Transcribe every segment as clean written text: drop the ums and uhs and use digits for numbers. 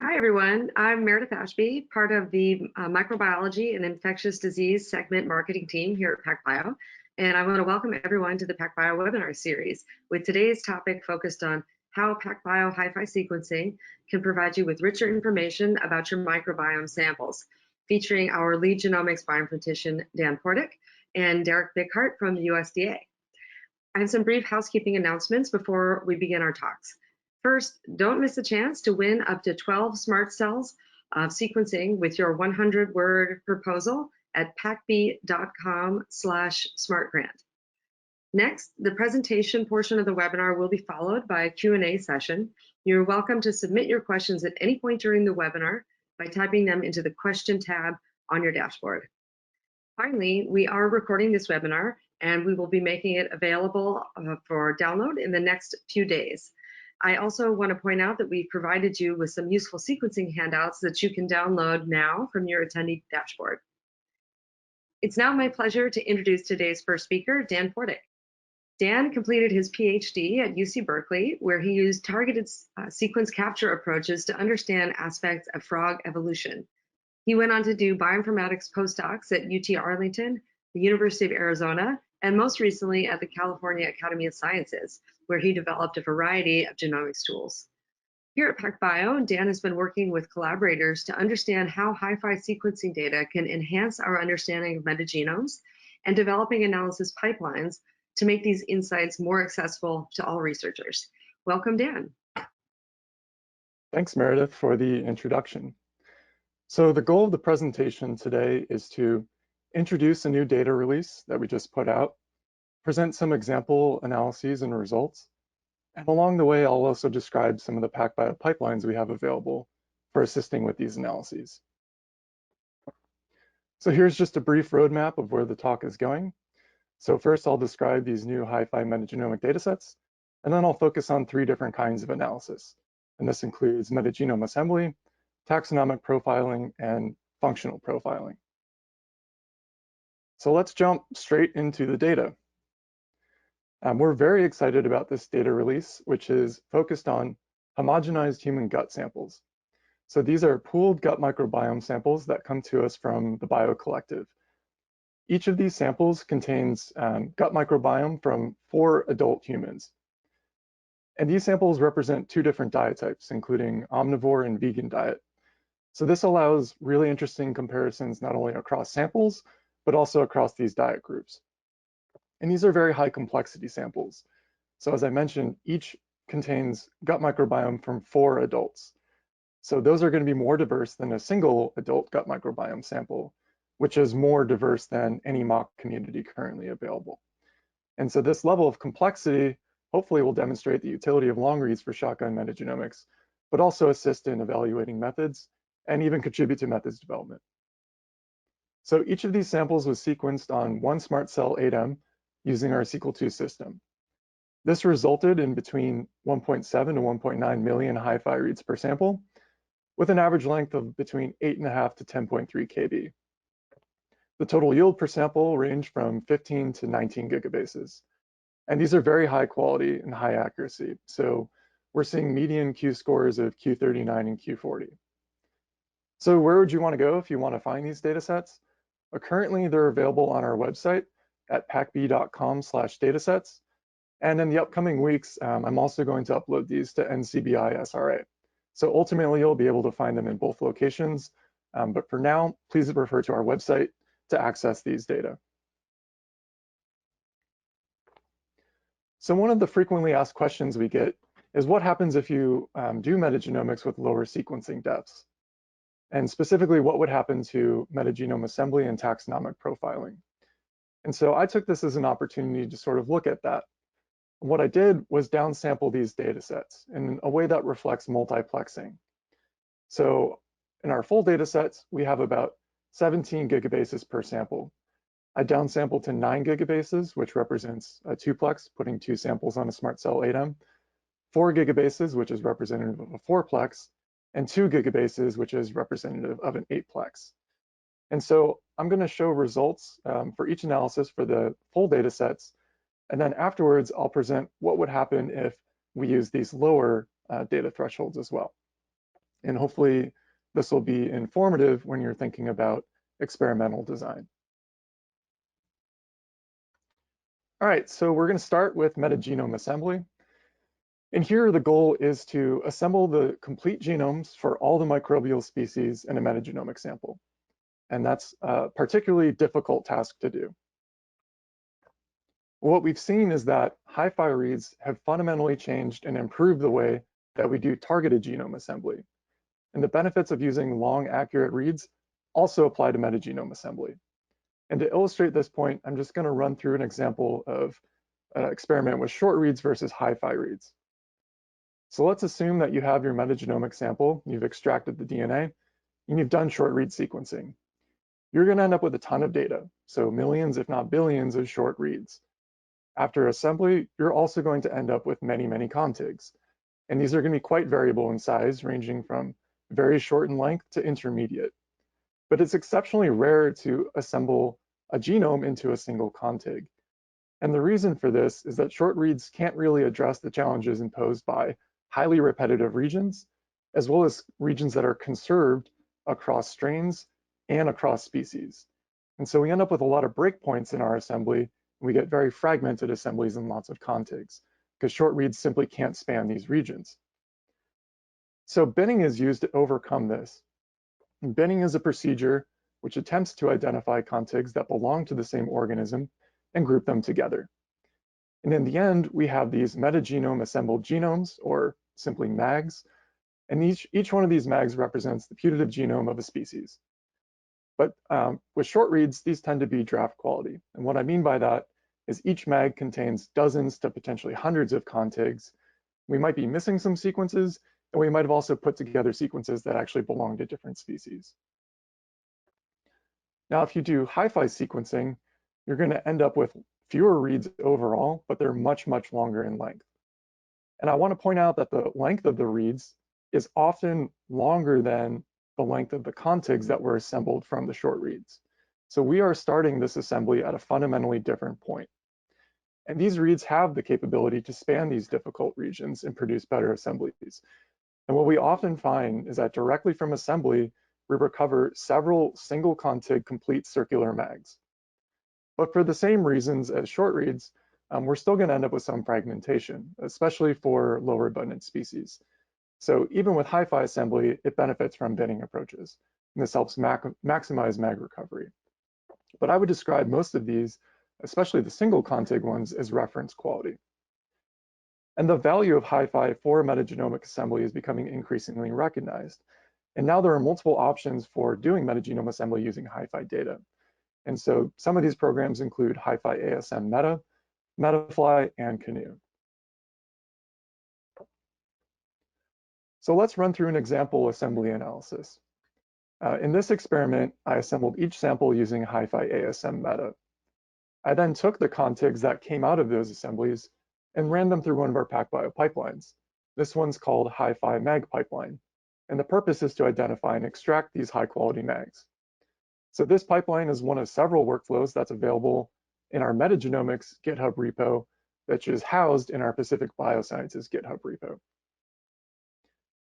Hi, everyone. I'm Meredith Ashby, part of the Microbiology and Infectious Disease Segment Marketing team here at PacBio. And I want to welcome everyone to the PacBio webinar series, with today's topic focused on how PacBio HiFi sequencing can provide you with richer information about your microbiome samples, featuring our lead genomics bioinformatician, Dan Portick, and Derek Bickhart from the USDA. I have some brief housekeeping announcements before we begin our talks. First, don't miss a chance to win up to 12 smart cells of sequencing with your 100-word proposal at pacb.com/smartgrant. Next, the presentation portion of the webinar will be followed by a Q&A session. You're welcome to submit your questions at any point during the webinar by typing them into the question tab on your dashboard. Finally, we are recording this webinar and we will be making it available for download in the next few days. I also want to point out that we've provided you with some useful sequencing handouts that you can download now from your attendee dashboard. It's now my pleasure to introduce today's first speaker, Dan Portick. Dan completed his PhD at UC Berkeley, where he used targeted sequence capture approaches to understand aspects of frog evolution. He went on to do bioinformatics postdocs at UT Arlington, the University of Arizona, and most recently at the California Academy of Sciences, where he developed a variety of genomics tools. Here at PacBio, Dan has been working with collaborators to understand how HiFi sequencing data can enhance our understanding of metagenomes and developing analysis pipelines to make these insights more accessible to all researchers. Welcome, Dan. Thanks, Meredith, for the introduction. So the goal of the presentation today is to introduce a new data release that we just put out, present some example analyses and results, and along the way, I'll also describe some of the PacBio pipelines we have available for assisting with these analyses. So here's just a brief roadmap of where the talk is going. So first, I'll describe these new HiFi metagenomic datasets, and then I'll focus on 3 different kinds of analysis. And this includes metagenome assembly, taxonomic profiling, and functional profiling. So let's jump straight into the data. We're very excited about this data release, which is focused on homogenized human gut samples. So these are pooled gut microbiome samples that come to us from the Bio Collective. Each of these samples contains gut microbiome from 4 adult humans. And these samples represent 2 different diet types, including omnivore and vegan diet. So this allows really interesting comparisons not only across samples, but also across these diet groups. And these are very high complexity samples. So as I mentioned, each contains gut microbiome from 4 adults. So those are going to be more diverse than a single adult gut microbiome sample, which is more diverse than any mock community currently available. And so this level of complexity hopefully will demonstrate the utility of long reads for shotgun metagenomics, but also assist in evaluating methods and even contribute to methods development. So each of these samples was sequenced on 1 SMRT Cell 8M using our Sequel II system. This resulted in between 1.7 to 1.9 million HiFi reads per sample, with an average length of between 8.5 to 10.3 kb. The total yield per sample ranged from 15 to 19 gigabases. And these are very high quality and high accuracy. So we're seeing median Q scores of Q39 and Q40. So where would you want to go if you want to find these data sets? Currently, they're available on our website at pacb.com/datasets. And in the upcoming weeks, I'm also going to upload these to NCBI SRA. So ultimately, you'll be able to find them in both locations. But for now, please refer to our website to access these data. So one of the frequently asked questions we get is what happens if you do metagenomics with lower sequencing depths? And specifically, what would happen to metagenome assembly and taxonomic profiling? And so I took this as an opportunity to sort of look at that. And what I did was downsample these data sets in a way that reflects multiplexing. So in our full data sets, we have about 17 gigabases per sample. I downsampled to 9 gigabases, which represents a 2-plex, putting 2 samples on a SMRT Cell 8M, 4 gigabases, which is representative of a 4-plex, and 2 gigabases, which is representative of an 8-plex. And so I'm going to show results for each analysis for the full data sets. And then afterwards, I'll present what would happen if we use these lower data thresholds as well. And hopefully this will be informative when you're thinking about experimental design. All right, so we're going to start with metagenome assembly. And here the goal is to assemble the complete genomes for all the microbial species in a metagenomic sample. And that's a particularly difficult task to do. What we've seen is that HiFi reads have fundamentally changed and improved the way that we do targeted genome assembly. And the benefits of using long, accurate reads also apply to metagenome assembly. And to illustrate this point, I'm just going to run through an example of an experiment with short reads versus HiFi reads. So let's assume that you have your metagenomic sample, you've extracted the DNA, and you've done short read sequencing. You're going to end up with a ton of data, so millions, if not billions, of short reads. After assembly, you're also going to end up with many, many contigs. And these are going to be quite variable in size, ranging from very short in length to intermediate. But it's exceptionally rare to assemble a genome into a single contig. And the reason for this is that short reads can't really address the challenges imposed by highly repetitive regions, as well as regions that are conserved across strains and across species. And so we end up with a lot of breakpoints in our assembly. We get very fragmented assemblies and lots of contigs, because short reads simply can't span these regions. So binning is used to overcome this. And binning is a procedure which attempts to identify contigs that belong to the same organism and group them together. And in the end, we have these metagenome assembled genomes, or simply MAGs, and each one of these MAGs represents the putative genome of a species. But with short reads, these tend to be draft quality. And what I mean by that is each MAG contains dozens to potentially hundreds of contigs. We might be missing some sequences, and we might have also put together sequences that actually belong to different species. Now, if you do HiFi sequencing, you're going to end up with fewer reads overall, but they're much, much longer in length. And I want to point out that the length of the reads is often longer than the length of the contigs that were assembled from the short reads. So we are starting this assembly at a fundamentally different point. And these reads have the capability to span these difficult regions and produce better assemblies. And what we often find is that directly from assembly, we recover several single contig complete circular MAGs. But for the same reasons as short reads, we're still going to end up with some fragmentation, especially for lower abundant species. So even with HiFi assembly, it benefits from binning approaches. And this helps maximize MAG recovery. But I would describe most of these, especially the single contig ones, as reference quality. And the value of HiFi for metagenomic assembly is becoming increasingly recognized. And now there are multiple options for doing metagenome assembly using HiFi data. And so some of these programs include HiFi ASM-meta, MetaFly, and Canoe. So let's run through an example assembly analysis. In this experiment, I assembled each sample using HiFi ASM-meta. I then took the contigs that came out of those assemblies and ran them through one of our PacBio pipelines. This one's called HiFi MAG pipeline. And the purpose is to identify and extract these high-quality MAGs. So this pipeline is one of several workflows that's available in our metagenomics GitHub repo, which is housed in our Pacific Biosciences GitHub repo.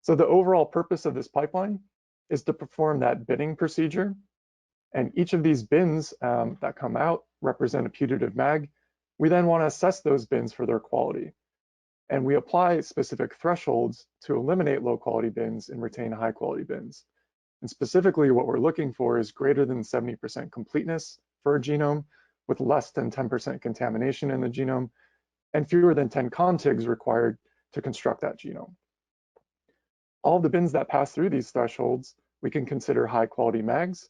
So the overall purpose of this pipeline is to perform that binning procedure. And each of these bins that come out represent a putative MAG. We then want to assess those bins for their quality. And we apply specific thresholds to eliminate low quality bins and retain high quality bins. And specifically what we're looking for is greater than 70% completeness for a genome with less than 10% contamination in the genome and fewer than 10 contigs required to construct that genome. All the bins that pass through these thresholds, we can consider high quality MAGs.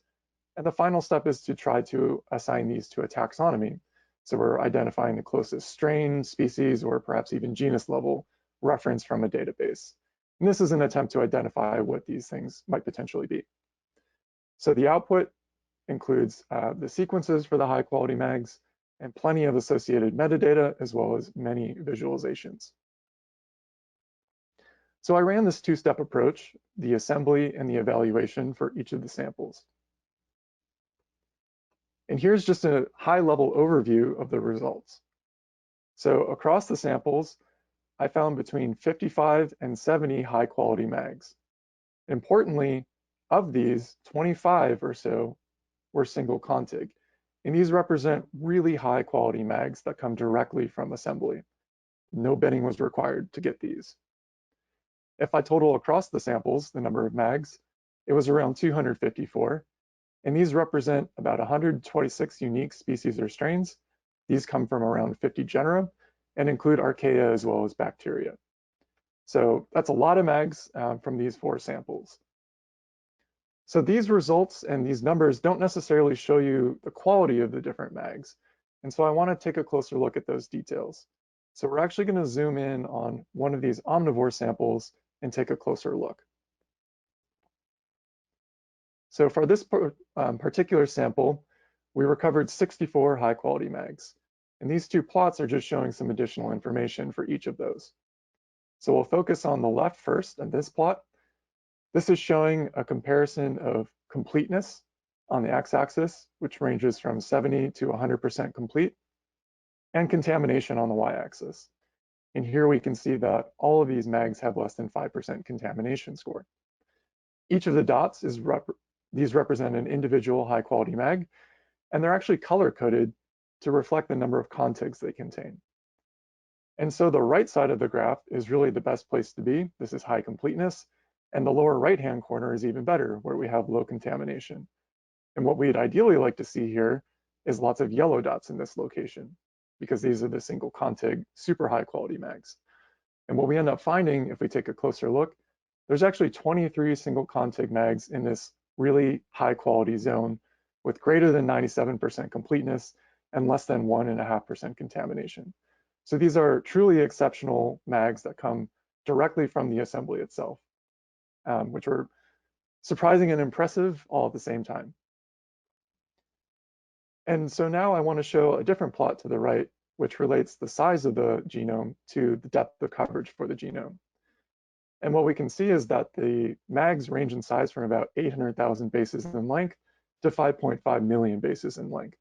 And the final step is to try to assign these to a taxonomy. So we're identifying the closest strain, species, or perhaps even genus level reference from a database. And this is an attempt to identify what these things might potentially be. So the output includes the sequences for the high quality MAGs and plenty of associated metadata, as well as many visualizations. So I ran this two-step approach, the assembly and the evaluation for each of the samples. And here's just a high-level overview of the results. So across the samples, I found between 55 and 70 high-quality MAGs. Importantly, of these, 25 or so were single contig, and these represent really high quality mags that come directly from assembly. No binning was required to get these. If I total across the samples the number of mags, it was around 254, and these represent about 126 unique species or strains. These come from around 50 genera and include archaea as well as bacteria. So that's a lot of mags from these 4 samples. So these results and these numbers don't necessarily show you the quality of the different mags. And so I want to take a closer look at those details. So we're actually going to zoom in on one of these omnivore samples and take a closer look. So for this particular sample, we recovered 64 high quality mags. And these 2 plots are just showing some additional information for each of those. So we'll focus on the left first in this plot. This is showing a comparison of completeness on the x-axis, which ranges from 70 to 100% complete, and contamination on the y-axis. And here we can see that all of these mags have less than 5% contamination score. Each of the dots these represent an individual high quality mag, and they're actually color coded to reflect the number of contigs they contain. And so the right side of the graph is really the best place to be. This is high completeness. And the lower right-hand corner is even better, where we have low contamination. And what we'd ideally like to see here is lots of yellow dots in this location, because these are the single contig, super high quality mags. And what we end up finding, if we take a closer look, there's actually 23 single contig mags in this really high quality zone with greater than 97% completeness and less than 1.5% contamination. So these are truly exceptional mags that come directly from the assembly itself, which are surprising and impressive all at the same time. And so now I want to show a different plot to the right, which relates the size of the genome to the depth of coverage for the genome. And what we can see is that the mags range in size from about 800,000 bases in length to 5.5 million bases in length.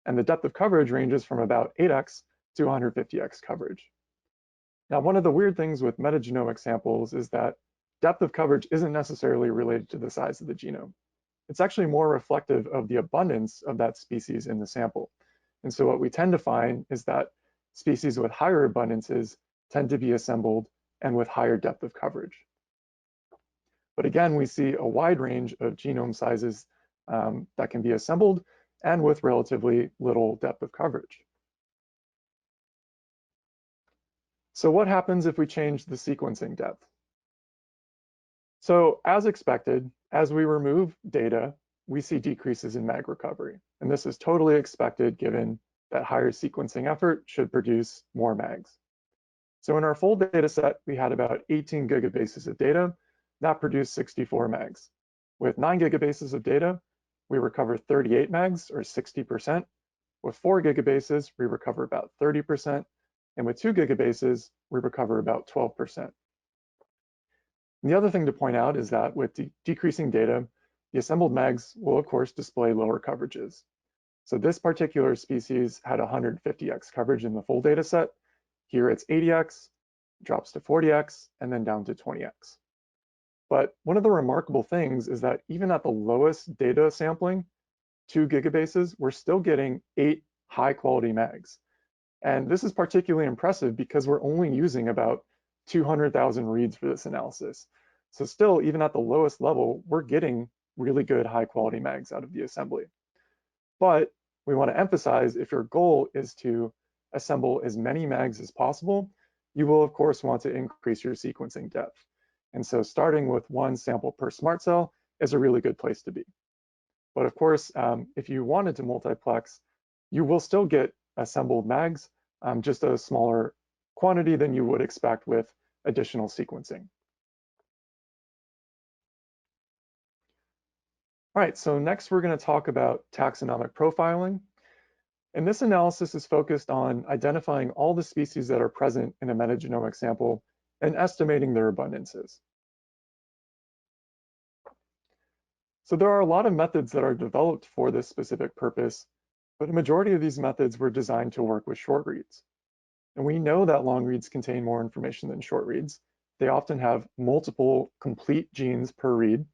And the depth of coverage ranges from about 8x to 150x coverage. Now, one of the weird things with metagenomic samples is that depth of coverage isn't necessarily related to the size of the genome. It's actually more reflective of the abundance of that species in the sample. And so what we tend to find is that species with higher abundances tend to be assembled and with higher depth of coverage. But again, we see a wide range of genome sizes that can be assembled and with relatively little depth of coverage. So what happens if we change the sequencing depth? So as expected, as we remove data, we see decreases in mag recovery. And this is totally expected given that higher sequencing effort should produce more mags. So in our full data set, we had about 18 gigabases of data that produced 64 mags. With 9 gigabases of data, we recover 38 mags or 60%. With 4 gigabases, we recover about 30%. And with 2 gigabases, we recover about 12%. And the other thing to point out is that with decreasing data, the assembled mags will of course display lower coverages. So this particular species had 150x coverage in the full data set. Here it's 80x, drops to 40x, and then down to 20x. But one of the remarkable things is that even at the lowest data sampling, 2 gigabases, we're still getting 8 high quality mags. And this is particularly impressive because we're only using about 200,000 reads for this analysis. So still, even at the lowest level, we're getting really good high quality mags out of the assembly. But we want to emphasize, if your goal is to assemble as many mags as possible, you will of course want to increase your sequencing depth. And so starting with 1 sample per SMRT cell is a really good place to be. But of course, if you wanted to multiplex, you will still get assembled mags, just a smaller quantity than you would expect with additional sequencing. All right, so next we're going to talk about taxonomic profiling. And this analysis is focused on identifying all the species that are present in a metagenomic sample and estimating their abundances. So there are a lot of methods that are developed for this specific purpose, but a majority of these methods were designed to work with short reads. And we know that long reads contain more information than short reads, they often have multiple complete genes per read,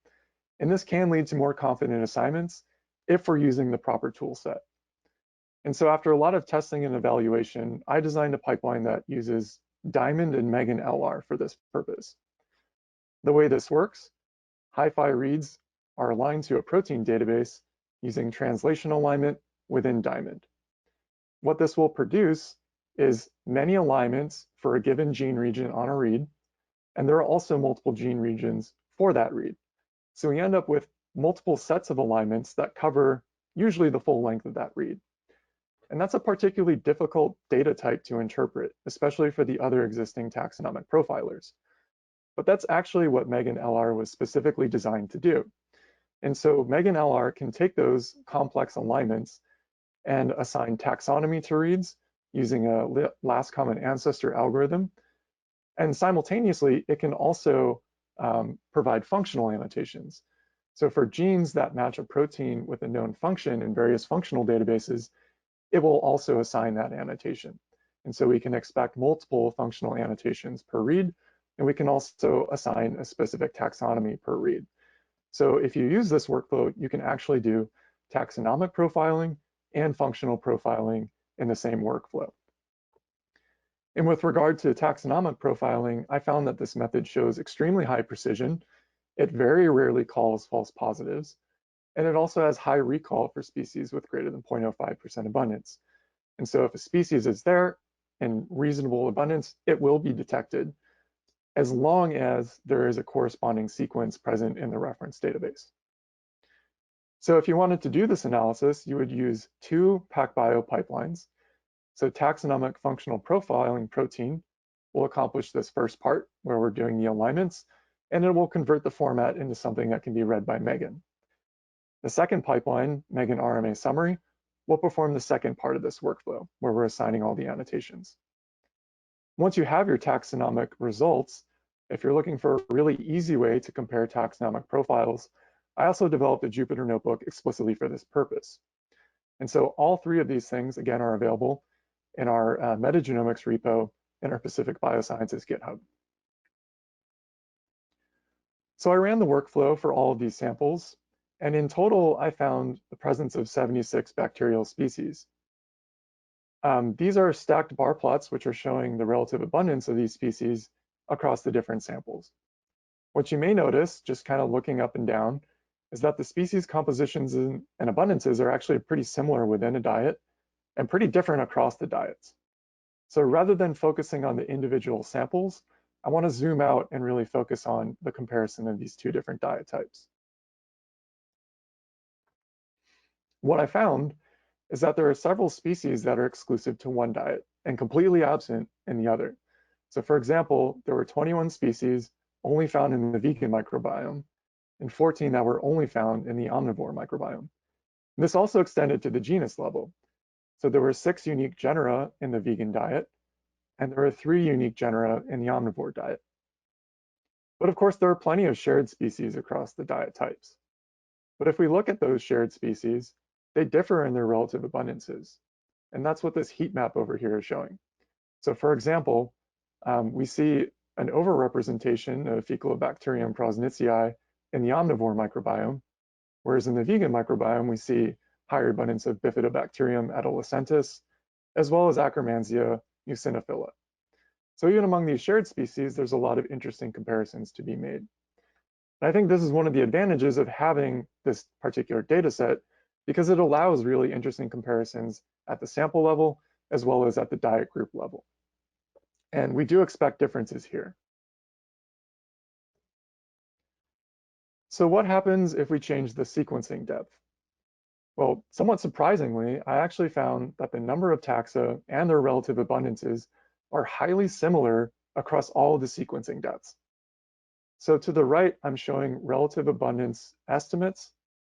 and this can lead to more confident assignments if we're using the proper tool set. And so after a lot of testing and evaluation, I designed a pipeline that uses Diamond and Megan LR for this purpose. The way this works, HiFi reads are aligned to a protein database using translation alignment within Diamond. What this will produce is many alignments for a given gene region on a read, and there are also multiple gene regions for that read. So we end up with multiple sets of alignments that cover usually the full length of that read. And that's a particularly difficult data type to interpret, especially for the other existing taxonomic profilers. But that's actually what Megan LR was specifically designed to do. And so Megan LR can take those complex alignments and assign taxonomy to reads using a last common ancestor algorithm. And simultaneously, it can also provide functional annotations. So for genes that match a protein with a known function in various functional databases, it will also assign that annotation. And so we can expect multiple functional annotations per read, and we can also assign a specific taxonomy per read. So if you use this workflow, you can actually do taxonomic profiling and functional profiling in the same workflow. And with regard to taxonomic profiling, I found that this method shows extremely high precision. It very rarely calls false positives, and it also has high recall for species with greater than 0.05% abundance. And so if a species is there in reasonable abundance, it will be detected as long as there is a corresponding sequence present in the reference database. So if you wanted to do this analysis, you would use two PacBio pipelines. So taxonomic functional profiling protein will accomplish this first part where we're doing the alignments, and it will convert the format into something that can be read by Megan. The second pipeline, Megan RMA summary, will perform the second part of this workflow where we're assigning all the annotations. Once you have your taxonomic results, if you're looking for a really easy way to compare taxonomic profiles, I also developed a Jupyter notebook explicitly for this purpose. And so all three of these things, again, are available in our metagenomics repo in our Pacific Biosciences GitHub. So I ran the workflow for all of these samples, and in total, I found the presence of 76 bacterial species. These are stacked bar plots, which are showing the relative abundance of these species across the different samples. What you may notice, just kind of looking up and down, is that the species compositions and abundances are actually pretty similar within a diet and pretty different across the diets. So rather than focusing on the individual samples, I want to zoom out and really focus on the comparison of these two different diet types. What I found is that there are several species that are exclusive to one diet and completely absent in the other. So for example, there were 21 species only found in the vegan microbiome and 14 that were only found in the omnivore microbiome. This also extended to the genus level. So there were 6 unique genera in the vegan diet, and there were 3 unique genera in the omnivore diet. But of course, there are plenty of shared species across the diet types. But if we look at those shared species, they differ in their relative abundances. And that's what this heat map over here is showing. So for example, we see an overrepresentation of Faecalibacterium prausnitzii in the omnivore microbiome, whereas in the vegan microbiome, we see higher abundance of Bifidobacterium adolescentis, as well as Akkermansia mucinophila. So even among these shared species, there's a lot of interesting comparisons to be made. And I think this is one of the advantages of having this particular data set, because it allows really interesting comparisons at the sample level, as well as at the diet group level. And we do expect differences here. So what happens if we change the sequencing depth? Well, somewhat surprisingly, I actually found that the number of taxa and their relative abundances are highly similar across all of the sequencing depths. So to the right, I'm showing relative abundance estimates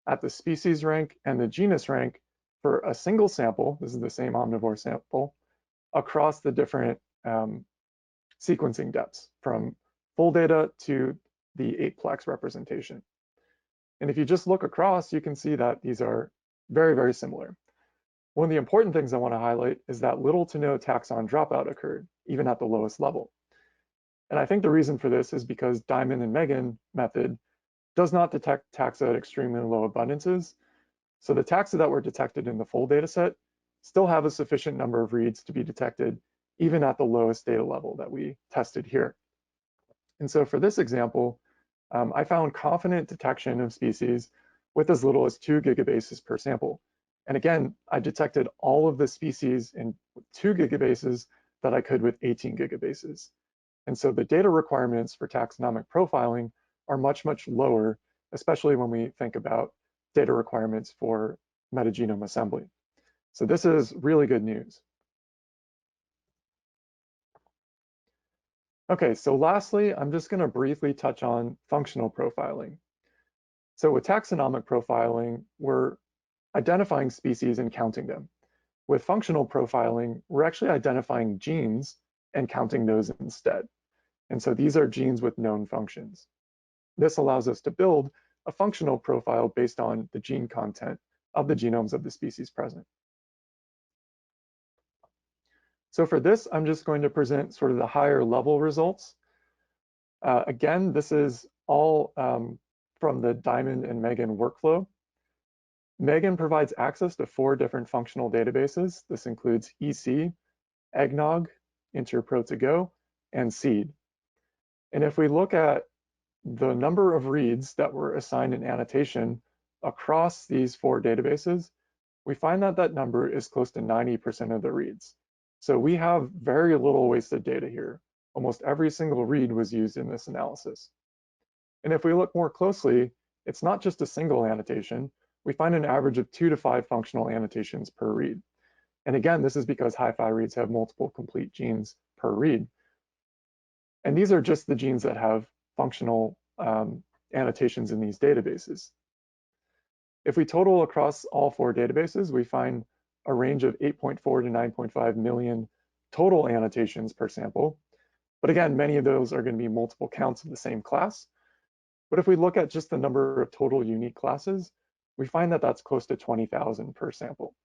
at the species rank and the genus rank for a single sample. This is the same omnivore sample across the different sequencing depths from full data to the 8-plex representation. And if you just look across, you can see that these are very, very similar. One of the important things I want to highlight is that little to no taxon dropout occurred, even at the lowest level. And I think the reason for this is because Diamond and Megan method does not detect taxa at extremely low abundances. So the taxa that were detected in the full data set still have a sufficient number of reads to be detected even at the lowest data level that we tested here. And so for this example, I found confident detection of species with as little as 2 gigabases per sample. And again, I detected all of the species in 2 gigabases that I could with 18 gigabases. And so the data requirements for taxonomic profiling are much, much lower, especially when we think about data requirements for metagenome assembly. So this is really good news. Okay, so lastly, I'm just going to briefly touch on functional profiling. So with taxonomic profiling, we're identifying species and counting them. With functional profiling, we're actually identifying genes and counting those instead. And so these are genes with known functions. This allows us to build a functional profile based on the gene content of the genomes of the species present. So for this, I'm just going to present sort of the higher level results. Again, this is all from the Diamond and Megan workflow. Megan provides access to 4 different functional databases. This includes EC, Eggnog, Interpro2Go, and Seed. And if we look at the number of reads that were assigned an annotation across these 4 databases, we find that that number is close to 90% of the reads. So we have very little wasted data here. Almost every single read was used in this analysis. And if we look more closely, it's not just a single annotation. We find an average of 2 to 5 functional annotations per read. And again, this is because HiFi reads have multiple complete genes per read. And these are just the genes that have functional annotations in these databases. If we total across all 4 databases, we find a range of 8.4 to 9.5 million total annotations per sample. But again, many of those are going to be multiple counts of the same class. But if we look at just the number of total unique classes, we find that that's close to 20,000 per sample.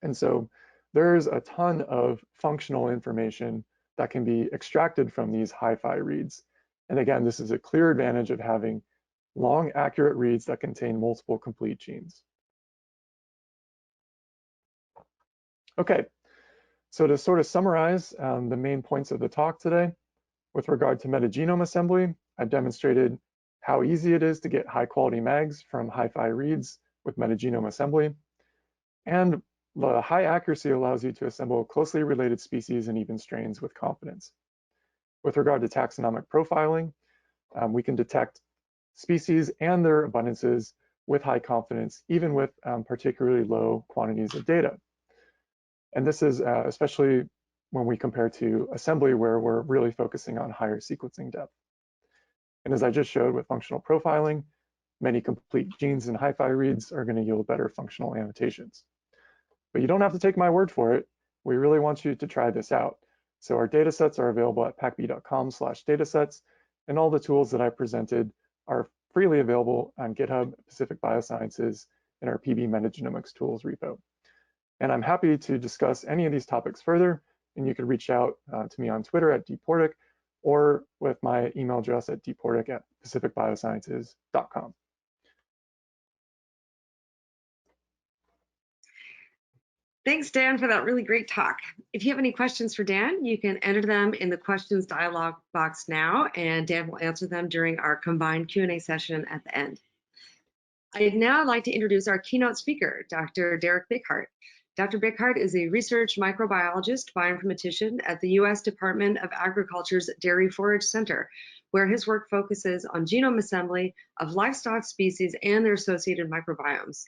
And so there's a ton of functional information that can be extracted from these HiFi reads. And again, this is a clear advantage of having long, accurate reads that contain multiple complete genes. Okay, so to sort of summarize the main points of the talk today, with regard to metagenome assembly, I've demonstrated how easy it is to get high quality mags from HiFi reads with metagenome assembly. And the high accuracy allows you to assemble closely related species and even strains with confidence. With regard to taxonomic profiling, we can detect species and their abundances with high confidence, even with particularly low quantities of data. And this is especially when we compare to assembly, where we're really focusing on higher sequencing depth. And as I just showed with functional profiling, many complete genes in HiFi reads are going to yield better functional annotations. But you don't have to take my word for it. We really want you to try this out. So our datasets are available at pacb.com/datasets, and all the tools that I presented are freely available on GitHub, Pacific Biosciences, and our PB Metagenomics tools repo. And I'm happy to discuss any of these topics further, and you can reach out to me on Twitter at dportic, or with my email address at dportic@pacificbiosciences.com. Thanks, Dan, for that really great talk. If you have any questions for Dan, you can enter them in the questions dialog box now, and Dan will answer them during our combined Q&A session at the end. I'd now like to introduce our keynote speaker, Dr. Derek Bighart. Dr. Bighart is a research microbiologist, bioinformatician at the U.S. Department of Agriculture's Dairy Forage Center, where his work focuses on genome assembly of livestock species and their associated microbiomes.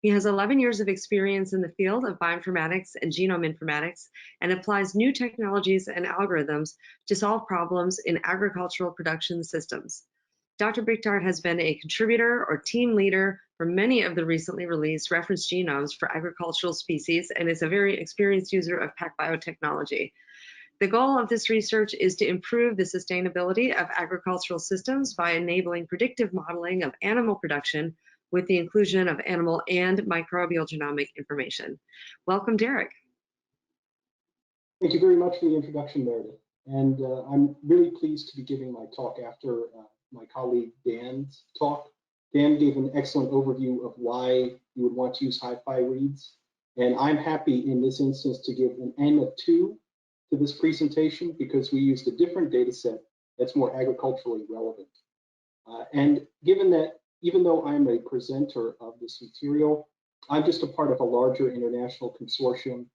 He has 11 years of experience in the field of bioinformatics and genome informatics and applies new technologies and algorithms to solve problems in agricultural production systems. Dr. Bighart has been a contributor or team leader for many of the recently released reference genomes for agricultural species and is a very experienced user of PacBio technology. The goal of this research is to improve the sustainability of agricultural systems by enabling predictive modeling of animal production with the inclusion of animal and microbial genomic information. Welcome, Derek. Thank you very much for the introduction, Meredith. And I'm really pleased to be giving my talk after my colleague Dan's talk. Dan gave an excellent overview of why you would want to use HiFi reads. And I'm happy in this instance to give an N of 2 to this presentation because we used a different data set that's more agriculturally relevant. And given that, even though I'm a presenter of this material, I'm just a part of a larger international consortium,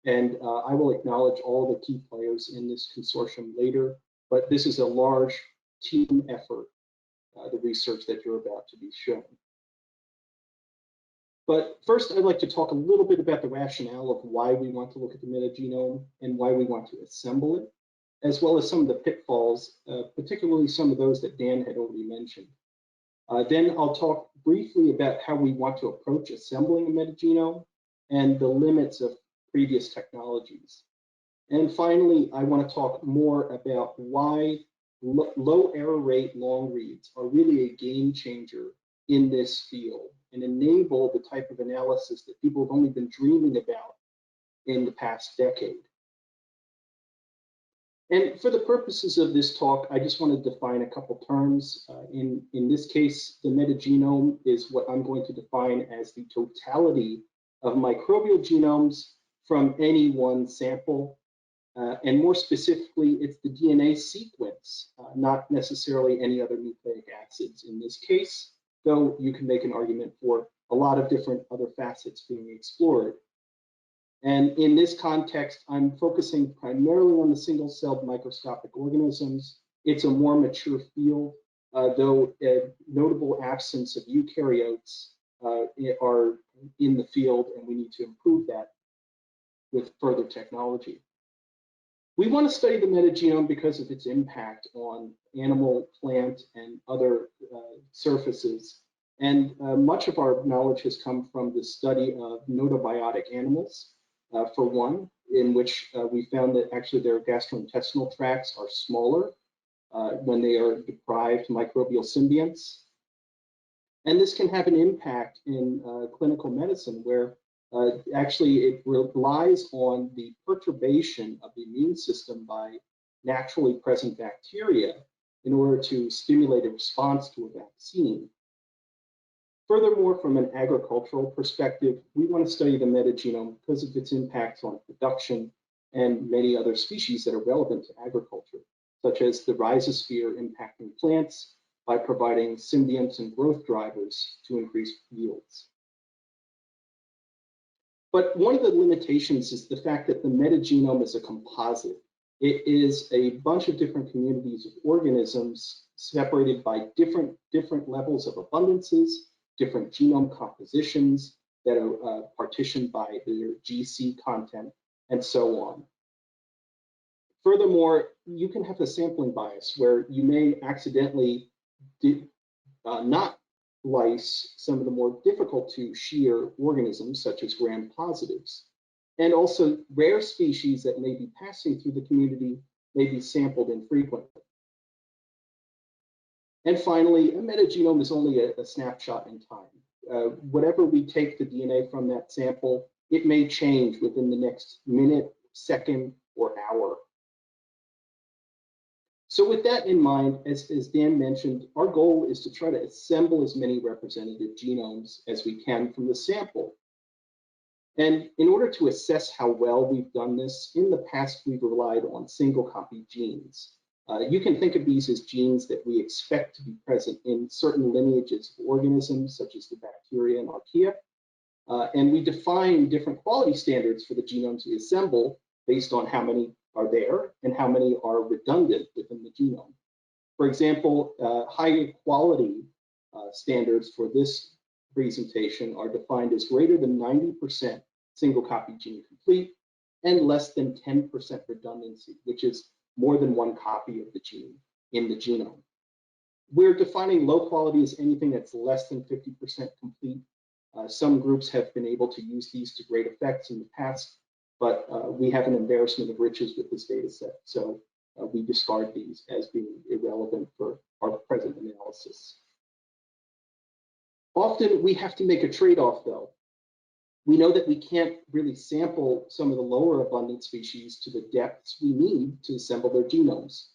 and I will acknowledge all the key players in this consortium later, but this is a large team effort, the research that you're about to be shown. But first, I'd like to talk a little bit about the rationale of why we want to look at the metagenome and why we want to assemble it, as well as some of the pitfalls, particularly some of those that Dan had already mentioned. Then I'll talk briefly about how we want to approach assembling a metagenome and the limits of previous technologies. And finally, I want to talk more about why low error rate long reads are really a game changer in this field and enable the type of analysis that people have only been dreaming about in the past decade. And for the purposes of this talk, I just want to define a couple terms. In this case, the metagenome is what I'm going to define as the totality of microbial genomes from any one sample. And more specifically, it's the DNA sequence, not necessarily any other nucleic acids in this case, though you can make an argument for a lot of different other facets being explored. And in this context, I'm focusing primarily on the single-celled microscopic organisms. It's a more mature field, though a notable absence of eukaryotes are in the field, and we need to improve that with further technology. We want to study the metagenome because of its impact on animal, plant, and other surfaces. And much of our knowledge has come from the study of notobiotic animals, for one, in which we found that actually their gastrointestinal tracts are smaller when they are deprived microbial symbionts. And this can have an impact in clinical medicine where actually it relies on the perturbation of the immune system by naturally present bacteria in order to stimulate a response to a vaccine. Furthermore, from an agricultural perspective, we want to study the metagenome because of its impacts on production and many other species that are relevant to agriculture, such as the rhizosphere impacting plants by providing symbionts and growth drivers to increase yields. But one of the limitations is the fact that the metagenome is a composite. It is a bunch of different communities of organisms separated by different levels of abundances, different genome compositions that are partitioned by their GC content, and so on. Furthermore, you can have a sampling bias where you may accidentally not lyse some of the more difficult to shear organisms, such as gram-positives. And also rare species that may be passing through the community may be sampled infrequently. And finally, a metagenome is only a snapshot in time. Whatever we take the DNA from that sample, it may change within the next minute, second, or hour. So with that in mind, as Dan mentioned, our goal is to try to assemble as many representative genomes as we can from the sample. And in order to assess how well we've done this, in the past we've relied on single copy genes. You can think of these as genes that we expect to be present in certain lineages of organisms, such as the bacteria and archaea. And we define different quality standards for the genomes we assemble based on how many are there and how many are redundant within the genome. For example, high quality standards for this presentation are defined as greater than 90% single copy gene complete and less than 10% redundancy, which is more than one copy of the gene in the genome. We're defining low quality as anything that's less than 50% complete. Some groups have been able to use these to great effects in the past, but we have an embarrassment of riches with this data set. So we discard these as being irrelevant for our present analysis. Often we have to make a trade-off though. We know that we can't really sample some of the lower abundant species to the depths we need to assemble their genomes.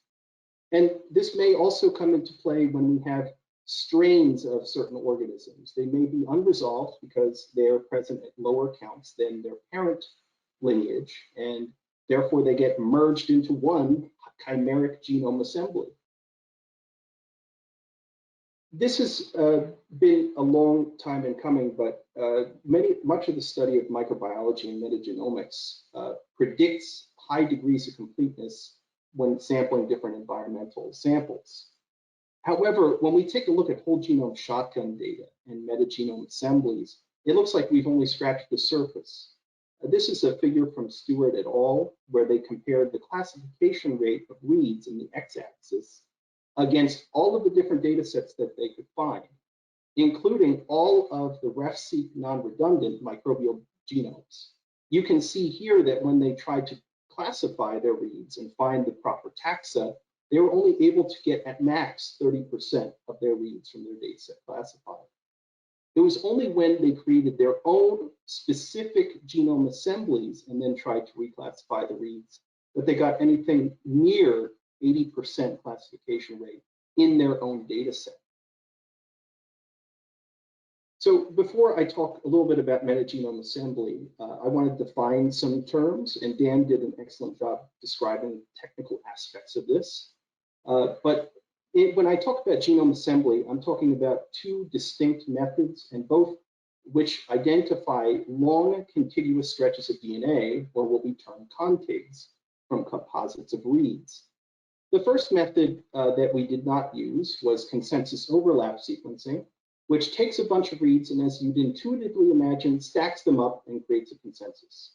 And this may also come into play when we have strains of certain organisms. They may be unresolved because they are present at lower counts than their parent lineage, and therefore they get merged into one chimeric genome assembly. This has been a long time in coming, but much of the study of microbiology and metagenomics predicts high degrees of completeness when sampling different environmental samples. However, when we take a look at whole genome shotgun data and metagenome assemblies, it looks like we've only scratched the surface. This is a figure from Stewart et al., where they compared the classification rate of reads in the x-axis against all of the different data sets that they could find, including all of the RefSeq non-redundant microbial genomes. You can see here that when they tried to classify their reads and find the proper taxa, they were only able to get at max 30% of their reads from their dataset classified. It was only when they created their own specific genome assemblies and then tried to reclassify the reads that they got anything near 80% classification rate in their own data set. So before I talk a little bit about metagenome assembly, I want to define some terms, and Dan did an excellent job describing technical aspects of this. When I talk about genome assembly, I'm talking about two distinct methods, and both which identify long contiguous stretches of DNA, or what we term contigs, from composites of reads. The first method that we did not use was consensus overlap sequencing, which takes a bunch of reads and, as you'd intuitively imagine, stacks them up and creates a consensus.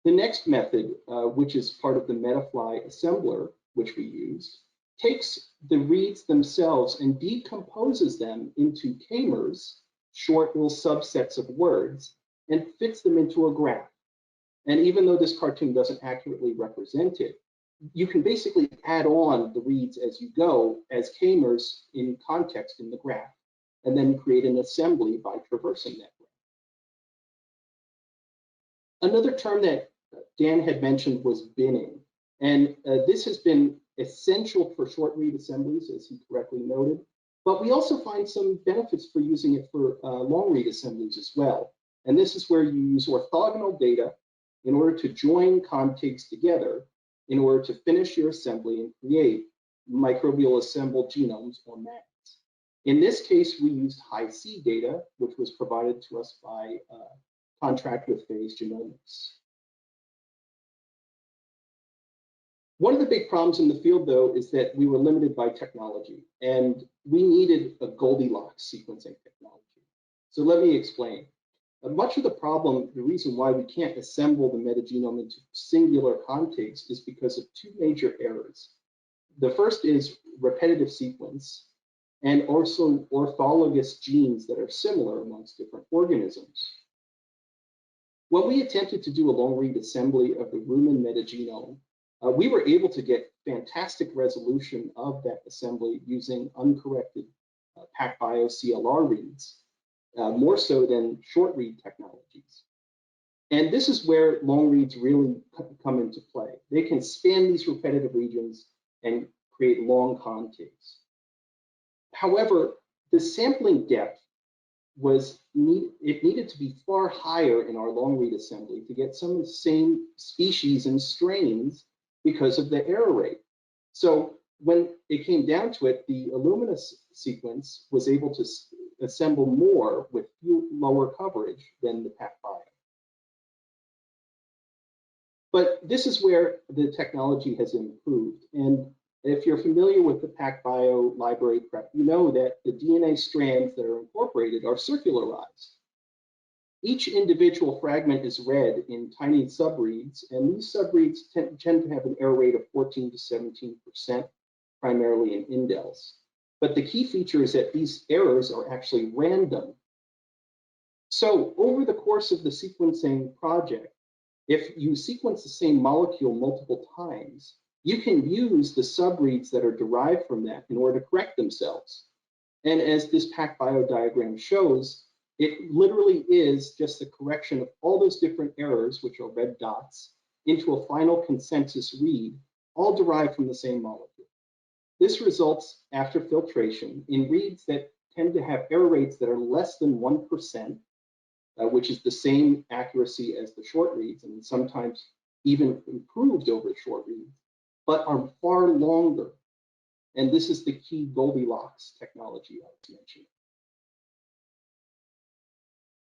The next method, which is part of the MetaFly assembler, which we used, takes the reads themselves and decomposes them into k-mers, short little subsets of words, and fits them into a graph. And even though this cartoon doesn't accurately represent it, you can basically add on the reads as you go as k-mers in context in the graph, and then create an assembly by traversing that graph. Another term that Dan had mentioned was binning, and this has been essential for short read assemblies, as he correctly noted, but we also find some benefits for using it for long read assemblies as well. And this is where you use orthogonal data in order to join contigs together in order to finish your assembly and create microbial assembled genomes or MAGs. In this case, we used HiFi data, which was provided to us by contract with Phase Genomics. One of the big problems in the field, though, is that we were limited by technology, and we needed a goldilocks sequencing technology. So let me explain. Much of the problem, the reason why we can't assemble the metagenome into singular contigs is because of two major errors. The first is repetitive sequence, and also orthologous genes that are similar amongst different organisms. When we attempted to do a long read assembly of the rumen metagenome, we were able to get fantastic resolution of that assembly using uncorrected PacBio CLR reads, more so than short read technologies. And this is where long reads really come into play. They can span these repetitive regions and create long contigs. However, the sampling depth needed to be far higher in our long read assembly to get some of the same species and strains because of the error rate. So when it came down to it, the Illumina sequence was able to assemble more with lower coverage than the PacBio. But this is where the technology has improved. And if you're familiar with the PacBio library prep, you know that the DNA strands that are incorporated are circularized. Each individual fragment is read in tiny subreads, and these subreads tend to have an error rate of 14 to 17%, primarily in indels. But the key feature is that these errors are actually random. So over the course of the sequencing project, if you sequence the same molecule multiple times, you can use the subreads that are derived from that in order to correct themselves. And as this PacBio diagram shows, It literally is just the correction of all those different errors, which are red dots, into a final consensus read, all derived from the same molecule. This results, after filtration, in reads that tend to have error rates that are less than 1%, which is the same accuracy as the short reads, and sometimes even improved over short reads, but are far longer. And this is the key Goldilocks technology I was mentioning.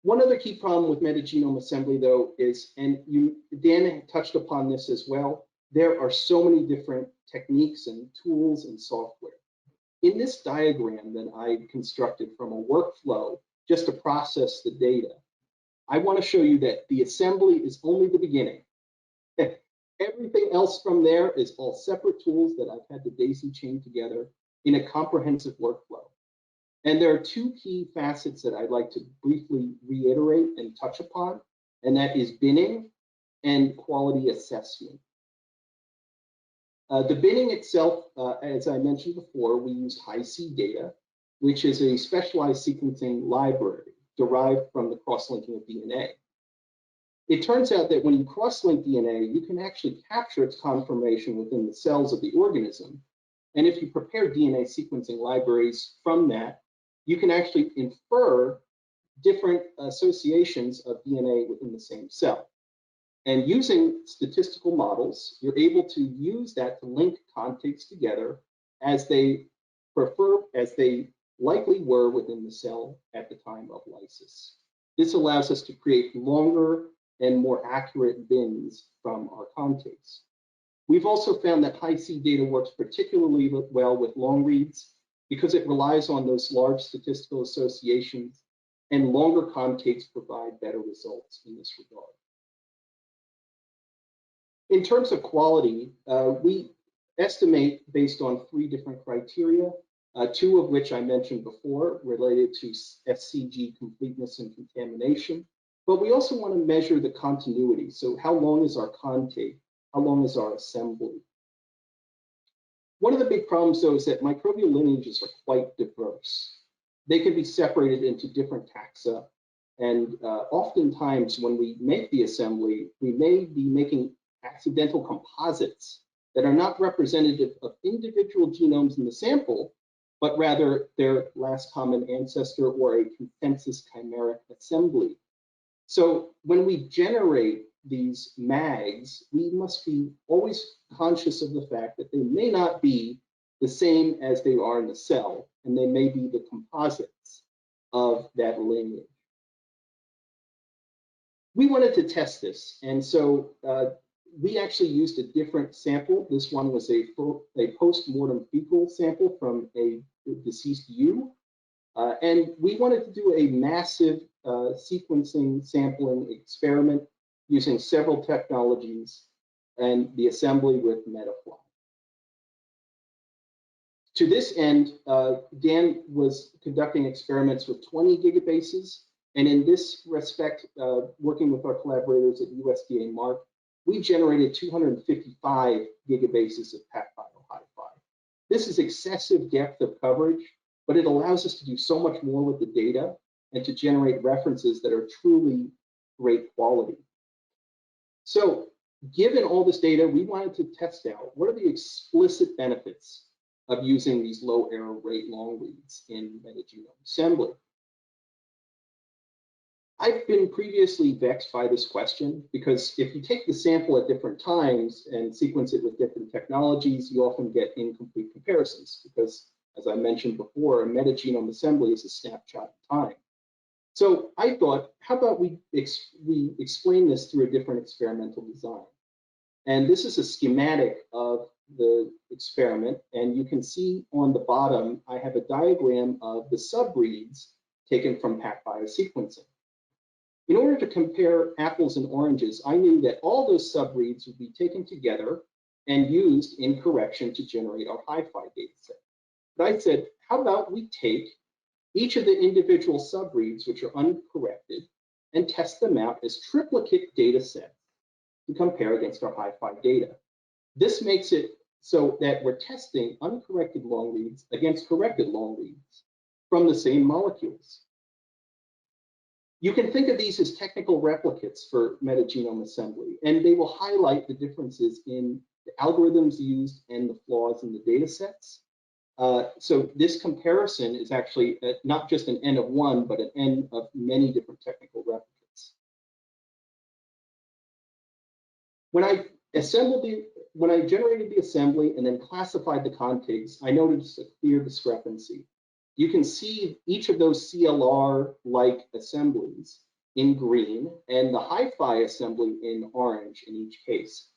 One other key problem with metagenome assembly, though, is, and Dan touched upon this as well, there are so many different techniques and tools and software. In this diagram that I constructed from a workflow just to process the data, I want to show you that the assembly is only the beginning. Everything else from there is all separate tools that I've had to daisy chain together in a comprehensive workflow. And there are two key facets that I'd like to briefly reiterate and touch upon, and that is binning and quality assessment. The binning itself, as I mentioned before, we use HiFi data, which is a specialized sequencing library derived from the cross-linking of DNA. It turns out that when you cross-link DNA, you can actually capture its conformation within the cells of the organism. And if you prepare DNA sequencing libraries from that, you can actually infer different associations of DNA within the same cell. And using statistical models, you're able to use that to link contigs together as they likely were within the cell at the time of lysis. This allows us to create longer and more accurate bins from our contigs. We've also found that HiFi data works particularly well with long reads because it relies on those large statistical associations, and longer contigs provide better results in this regard. In terms of quality, we estimate based on 3 different criteria, 2 of which I mentioned before related to SCG completeness and contamination, but we also want to measure the continuity. So how long is our contig? How long is our assembly? One of the big problems, though, is that microbial lineages are quite diverse. They can be separated into different taxa, and oftentimes when we make the assembly, we may be making accidental composites that are not representative of individual genomes in the sample, but rather their last common ancestor or a consensus chimeric assembly. So when we generate these mags, we must be always conscious of the fact that they may not be the same as they are in the cell, and they may be the composites of that lineage. We wanted to test this, and so we actually used a different sample. This one was a post-mortem fecal sample from a deceased ewe, and we wanted to do a massive sequencing sampling experiment using several technologies and the assembly with MetaFly. To this end, Dan was conducting experiments with 20 gigabases, and in this respect, working with our collaborators at USDA MARC, we generated 255 gigabases of PacBio HiFi. This is excessive depth of coverage, but it allows us to do so much more with the data and to generate references that are truly great quality. So given all this data, we wanted to test out what are the explicit benefits of using these low error rate long reads in metagenome assembly. I've been previously vexed by this question because if you take the sample at different times and sequence it with different technologies, you often get incomplete comparisons because, as I mentioned before, a metagenome assembly is a snapshot in time. So I thought, how about we explain this through a different experimental design? And this is a schematic of the experiment, and you can see on the bottom, I have a diagram of the subreads taken from PacBio sequencing. In order to compare apples and oranges, I knew that all those subreads would be taken together and used in correction to generate our HiFi data set. But I said, how about we take each of the individual subreads, which are uncorrected, and test them out as triplicate data sets to compare against our HiFi data. This makes it so that we're testing uncorrected long reads against corrected long reads from the same molecules. You can think of these as technical replicates for metagenome assembly, and they will highlight the differences in the algorithms used and the flaws in the data sets. So this comparison is actually not just an N of one, but an N of many different technical replicates. When I generated the assembly and then classified the contigs, I noticed a clear discrepancy. You can see each of those CLR-like assemblies in green and the HiFi assembly in orange in each case.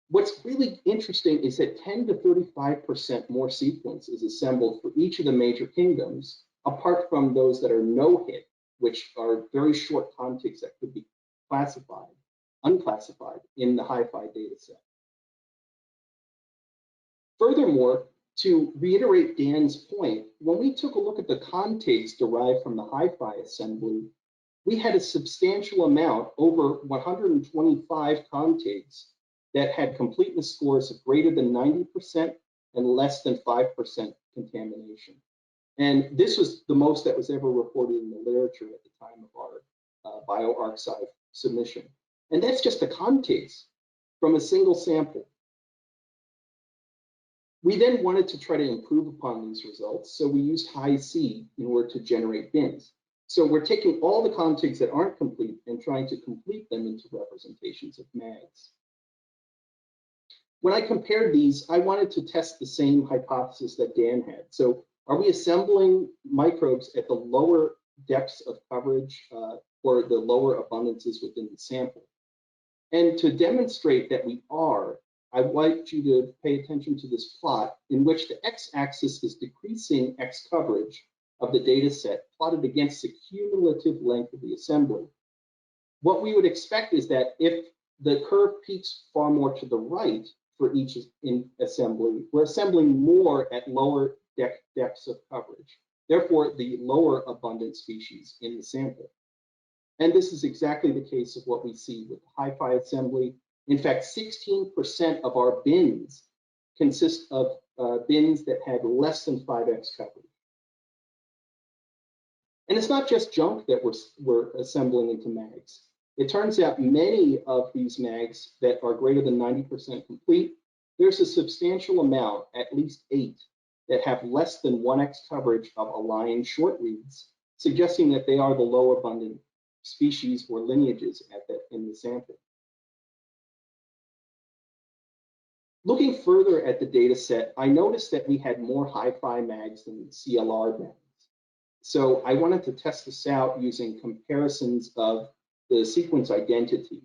What's really interesting is that 10 to 35% more sequence is assembled for each of the major kingdoms, apart from those that are no-hit, which are very short contigs that could be classified, unclassified in the HiFi dataset. Furthermore, to reiterate Dan's point, when we took a look at the contigs derived from the HiFi assembly, we had a substantial amount, over 125 contigs, that had completeness scores of greater than 90% and less than 5% contamination. And this was the most that was ever reported in the literature at the time of our bioarchive submission. And that's just the contigs from a single sample. We then wanted to try to improve upon these results, so we used HiC in order to generate bins. So we're taking all the contigs that aren't complete and trying to complete them into representations of mags. When I compared these, I wanted to test the same hypothesis that Dan had. So are we assembling microbes at the lower depths of coverage or the lower abundances within the sample? And to demonstrate that we are, I want you to pay attention to this plot in which the x-axis is decreasing X coverage of the data set plotted against the cumulative length of the assembly. What we would expect is that if the curve peaks far more to the right for each assembly, we're assembling more at lower depths of coverage, therefore the lower abundant species in the sample. And this is exactly the case of what we see with the HiFi assembly. In fact, 16% of our bins consist of bins that had less than 5x coverage. And it's not just junk that we're assembling into mags. It turns out many of these mags that are greater than 90% complete, there's a substantial amount, at least 8, that have less than 1x coverage of aligned short reads, suggesting that they are the low abundant species or lineages in the sample. Looking further at the data set, I noticed that we had more HiFi mags than CLR mags. So I wanted to test this out using comparisons of the sequence identity.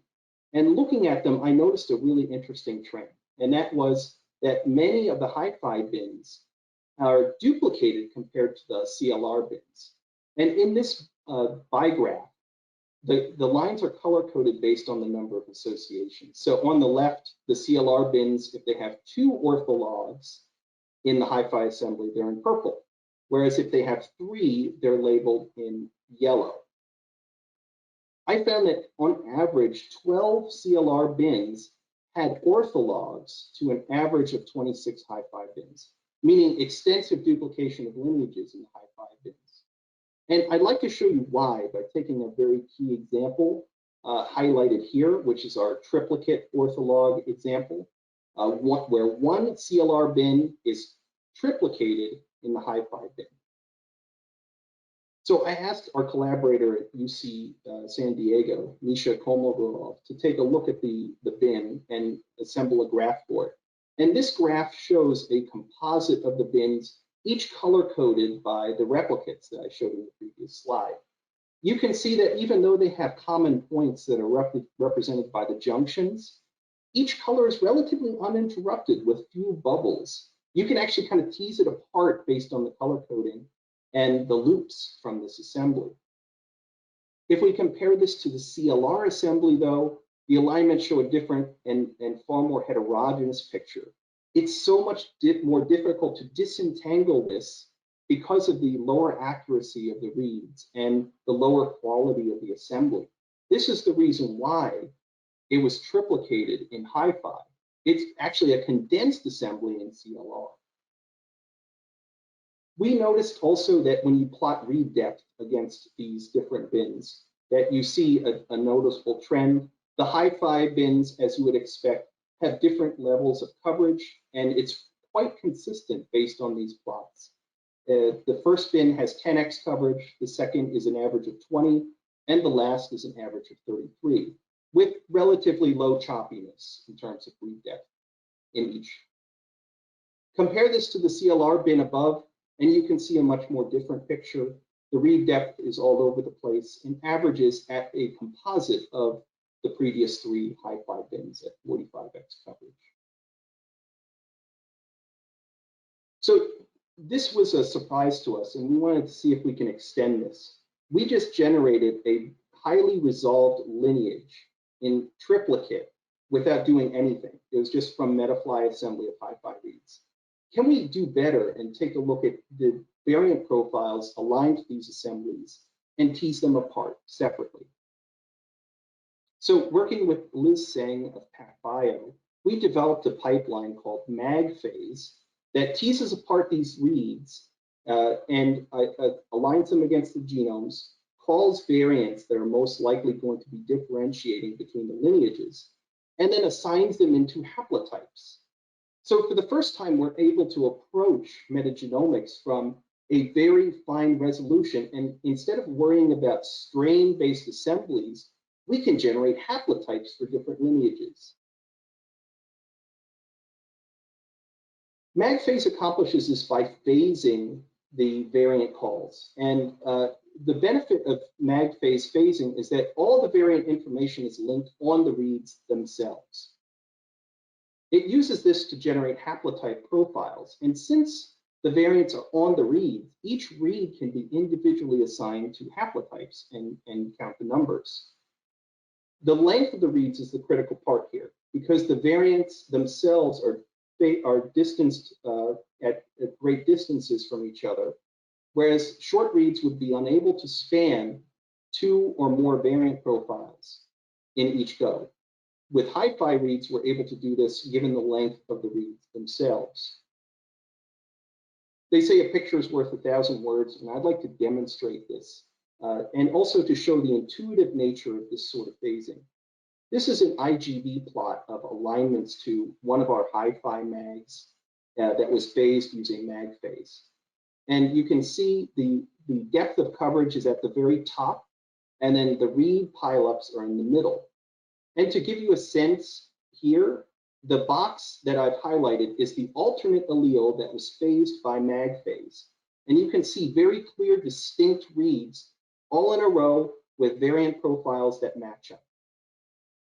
And looking at them, I noticed a really interesting trend. And that was that many of the HiFi bins are duplicated compared to the CLR bins. And in this bar graph, the lines are color-coded based on the number of associations. So on the left, the CLR bins, if they have 2 orthologs in the HiFi assembly, they're in purple. Whereas if they have 3, they're labeled in yellow. I found that on average, 12 CLR bins had orthologs to an average of 26 HiFi bins, meaning extensive duplication of lineages in the HiFi bins. And I'd like to show you why by taking a very key example highlighted here, which is our triplicate ortholog example, where one CLR bin is triplicated in the HiFi bin. So I asked our collaborator at UC San Diego, Misha Kolmogorov, to take a look at the bin and assemble a graph for it. And this graph shows a composite of the bins, each color-coded by the replicates that I showed in the previous slide. You can see that even though they have common points that are represented by the junctions, each color is relatively uninterrupted with few bubbles. You can actually kind of tease it apart based on the color coding and the loops from this assembly. If we compare this to the CLR assembly, though, the alignments show a different and far more heterogeneous picture. It's so much more difficult to disentangle this because of the lower accuracy of the reads and the lower quality of the assembly. This is the reason why it was triplicated in HiFi. It's actually a condensed assembly in CLR. We noticed also that when you plot read depth against these different bins, that you see a noticeable trend. The HiFi bins, as you would expect, have different levels of coverage, and it's quite consistent based on these plots. The first bin has 10x coverage, the second is an average of 20, and the last is an average of 33, with relatively low choppiness in terms of read depth in each. Compare this to the CLR bin above, and you can see a much more different picture. The read depth is all over the place and averages at a composite of the previous 3 HiFi bins at 45x coverage. So this was a surprise to us, and we wanted to see if we can extend this. We just generated a highly resolved lineage in triplicate without doing anything. It was just from Metafly assembly of HiFi reads. Can we do better and take a look at the variant profiles aligned to these assemblies and tease them apart separately? So working with Liz Seng of PacBio, we developed a pipeline called MagPhase that teases apart these reads and aligns them against the genomes, calls variants that are most likely going to be differentiating between the lineages, and then assigns them into haplotypes. So for the first time, we're able to approach metagenomics from a very fine resolution, and instead of worrying about strain-based assemblies, we can generate haplotypes for different lineages. MagPhase accomplishes this by phasing the variant calls, and the benefit of MagPhase phasing is that all the variant information is linked on the reads themselves. It uses this to generate haplotype profiles, and since the variants are on the read, each read can be individually assigned to haplotypes and count the numbers. The length of the reads is the critical part here, because the variants themselves are distanced at great distances from each other, whereas short reads would be unable to span 2 or more variant profiles in each go. With HiFi reads, we're able to do this given the length of the reads themselves. They say a picture is worth 1,000 words, and I'd like to demonstrate this, and also to show the intuitive nature of this sort of phasing. This is an IGV plot of alignments to one of our HiFi mags that was phased using MagPhase. And you can see the depth of coverage is at the very top, and then the read pileups are in the middle. And to give you a sense here, the box that I've highlighted is the alternate allele that was phased by MagPhase. And you can see very clear, distinct reads all in a row with variant profiles that match up.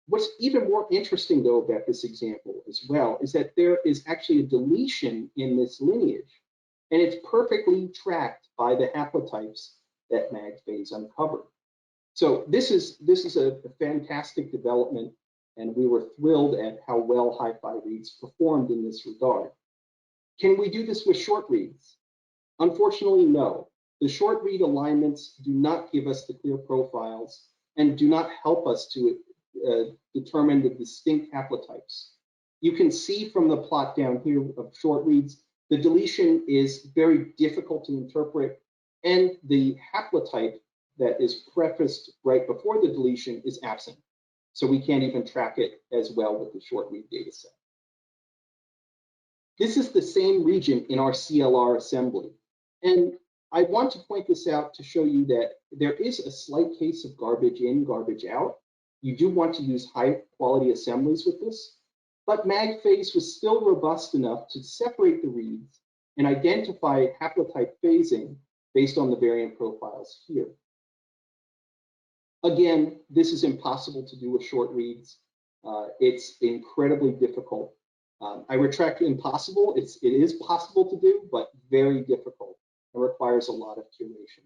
What's even more interesting, though, about this example as well is that there is actually a deletion in this lineage, and it's perfectly tracked by the haplotypes that MagPhase uncovered. So this is a fantastic development, and we were thrilled at how well HiFi reads performed in this regard. Can we do this with short reads? Unfortunately, no. The short read alignments do not give us the clear profiles and do not help us to determine the distinct haplotypes. You can see from the plot down here of short reads, the deletion is very difficult to interpret, and the haplotype that is prefaced right before the deletion is absent. So we can't even track it as well with the short read data set. This is the same region in our CLR assembly. And I want to point this out to show you that there is a slight case of garbage in, garbage out. You do want to use high quality assemblies with this, but MagPhase was still robust enough to separate the reads and identify haplotype phasing based on the variant profiles here. Again, this is impossible to do with short reads. It's incredibly difficult. I retract impossible. It is possible to do, but very difficult. It requires a lot of curation.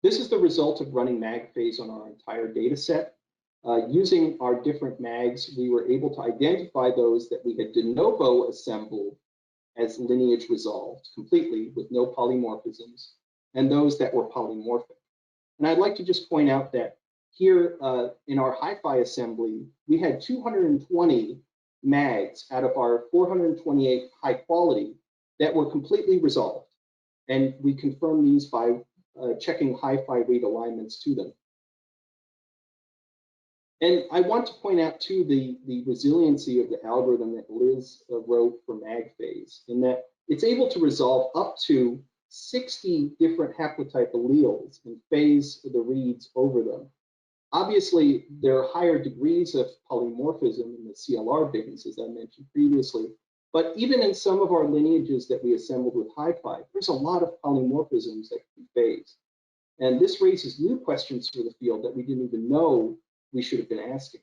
This is the result of running MagPhase on our entire data set. Using our different mags, we were able to identify those that we had de novo assembled as lineage resolved completely with no polymorphisms, and those that were polymorphic. And I'd like to just point out that here in our HiFi assembly, we had 220 MAGs out of our 428 high quality that were completely resolved. And we confirm these by checking HiFi read alignments to them. And I want to point out too the resiliency of the algorithm that Liz wrote for MagPhase, in that it's able to resolve up to 60 different haplotype alleles and phase the reads over them. Obviously, there are higher degrees of polymorphism in the CLR bins, as I mentioned previously, but even in some of our lineages that we assembled with HiFi, there's a lot of polymorphisms that can be phased. And this raises new questions for the field that we didn't even know we should have been asking.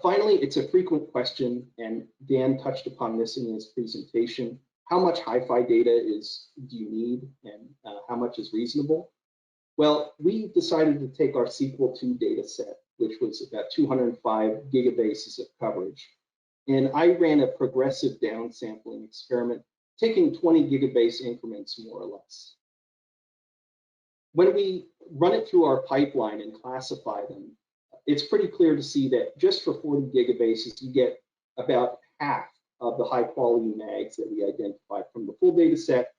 Finally, it's a frequent question, and Dan touched upon this in his presentation. How much HiFi data do you need, and how much is reasonable? Well, we decided to take our Sequel II data set, which was about 205 gigabases of coverage, and I ran a progressive downsampling experiment, taking 20 gigabase increments more or less. When we run it through our pipeline and classify them, it's pretty clear to see that just for 40 gigabases, you get about half of the high quality MAGs that we identified from the full data set.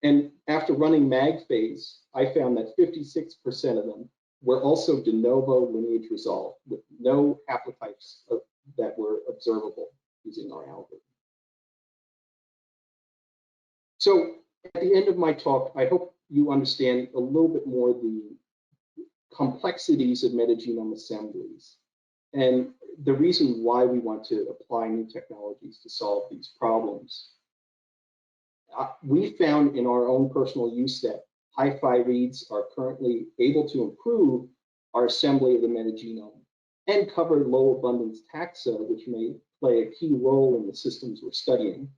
And after running MagPhase, I found that 56% of them were also de novo lineage resolved with no haplotypes that were observable using our algorithm. So at the end of my talk, I hope you understand a little bit more the complexities of metagenome assemblies and the reason why we want to apply new technologies to solve these problems. We found in our own personal use that HiFi reads are currently able to improve our assembly of the metagenome and cover low abundance taxa, which may play a key role in the systems we're studying.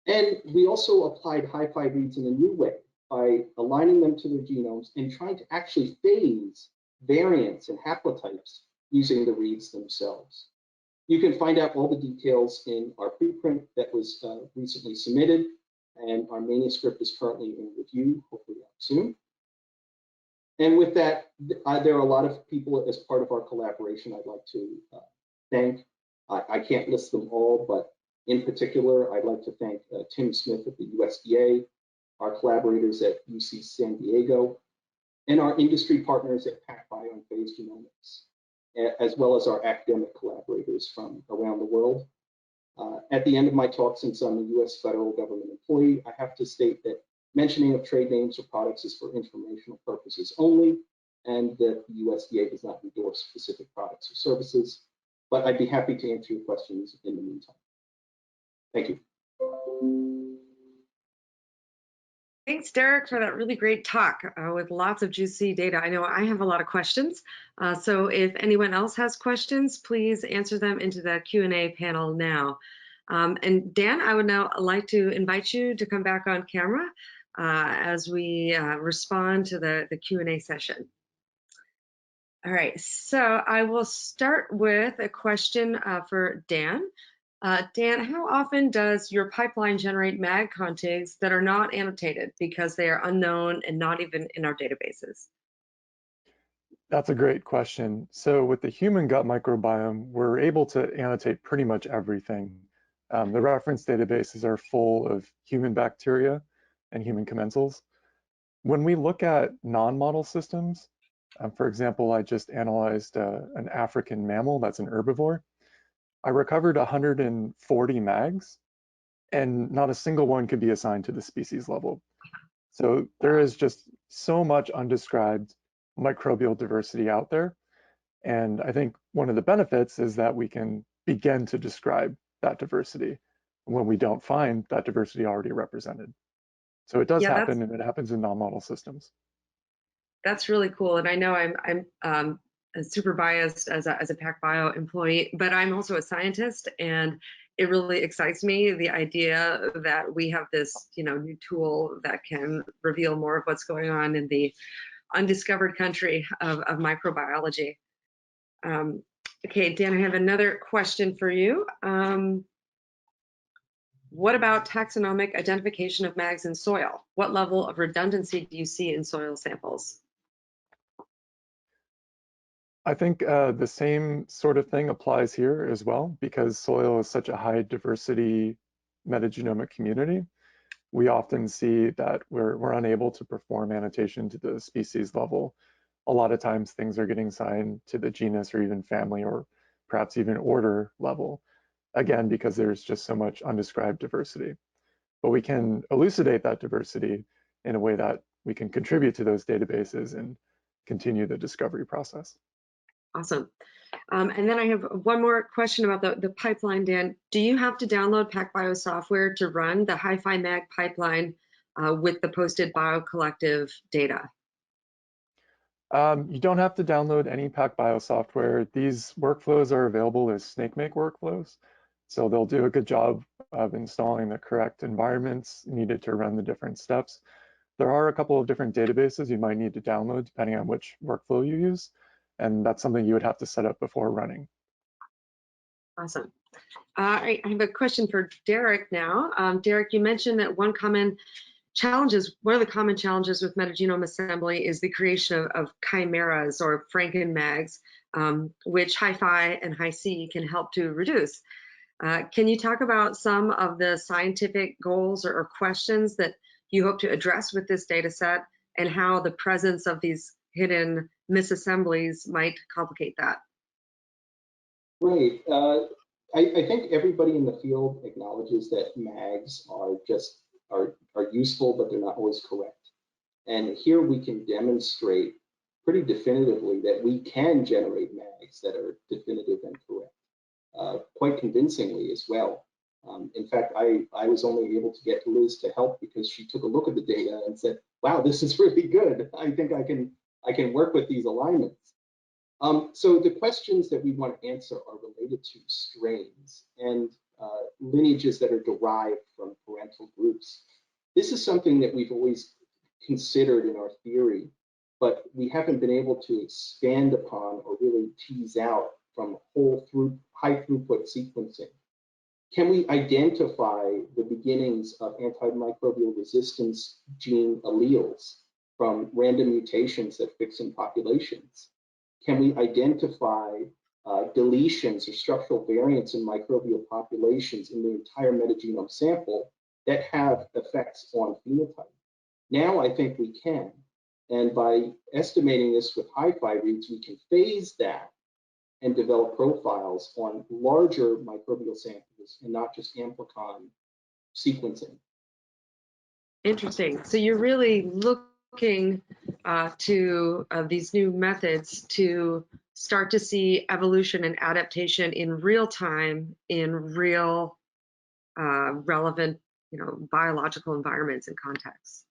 And we also applied HiFi reads in a new way by aligning them to their genomes and trying to actually phase variants and haplotypes using the reads themselves. You can find out all the details in our preprint that was recently submitted, and our manuscript is currently in review, hopefully out soon. And with that, there are a lot of people as part of our collaboration I'd like to thank. I can't list them all, but in particular, I'd like to thank Tim Smith of the USDA, our collaborators at UC San Diego, and our industry partners at PacBio and Phase Genomics, as well as our academic collaborators from around the world. At the end of my talk, since I'm a US federal government employee, I have to state that mentioning of trade names or products is for informational purposes only, and that the USDA does not endorse specific products or services, but I'd be happy to answer your questions in the meantime. Thank you. Thanks, Derek, for that really great talk with lots of juicy data. I know I have a lot of questions, so if anyone else has questions, please answer them into the Q&A panel now. And Dan, I would now like to invite you to come back on camera as we respond to the Q&A session. All right, so I will start with a question for Dan. Dan, how often does your pipeline generate MAG contigs that are not annotated because they are unknown and not even in our databases? That's a great question. So with the human gut microbiome, we're able to annotate pretty much everything. The reference databases are full of human bacteria and human commensals. When we look at non-model systems, for example, I just analyzed an African mammal that's an herbivore. I recovered 140 MAGs, and not a single one could be assigned to the species level. So there is just so much undescribed microbial diversity out there. And I think one of the benefits is that we can begin to describe that diversity when we don't find that diversity already represented. So it does happen, and it happens in non-model systems. That's really cool. And I know I'm super biased as a PacBio employee, but I'm also a scientist, and it really excites me, the idea that we have this new tool that can reveal more of what's going on in the undiscovered country of microbiology. Okay, Dan, I have another question for you. What about taxonomic identification of MAGs in soil? What level of redundancy do you see in soil samples? I think the same sort of thing applies here as well, because soil is such a high diversity metagenomic community. We often see that we're unable to perform annotation to the species level. A lot of times things are getting assigned to the genus or even family or perhaps even order level, again, because there's just so much undescribed diversity. But we can elucidate that diversity in a way that we can contribute to those databases and continue the discovery process. Awesome. And then I have one more question about the pipeline, Dan. Do you have to download PacBio software to run the HiFi Mag pipeline with the posted biocollective data? You don't have to download any PacBio software. These workflows are available as SnakeMake workflows. So they'll do a good job of installing the correct environments needed to run the different steps. There are a couple of different databases you might need to download depending on which workflow you use. And that's something you would have to set up before running. Awesome. I have a question for Derek now. Derek, you mentioned that one of the common challenges with metagenome assembly is the creation of chimeras or frankenmags, which HiFi and HiC can help to reduce. Can you talk about some of the scientific goals or questions that you hope to address with this data set and how the presence of these hidden misassemblies might complicate that? Right. I think everybody in the field acknowledges that mags are useful, but they're not always correct. And here we can demonstrate pretty definitively that we can generate mags that are definitive and correct, quite convincingly as well. In fact, I was only able to get Liz to help because she took a look at the data and said, "Wow, this is really good. I think I can work with these alignments." So the questions that we want to answer are related to strains and lineages that are derived from parental groups. This is something that we've always considered in our theory, but we haven't been able to expand upon or really tease out from high throughput sequencing. Can we identify the beginnings of antimicrobial resistance gene alleles from random mutations that fix in populations? Can we identify deletions or structural variants in microbial populations in the entire metagenome sample that have effects on phenotype? Now I think we can. And by estimating this with HiFi reads, we can phase that and develop profiles on larger microbial samples and not just amplicon sequencing. Interesting. So you're really looking to these new methods to start to see evolution and adaptation in real time, in real relevant, biological environments and contexts.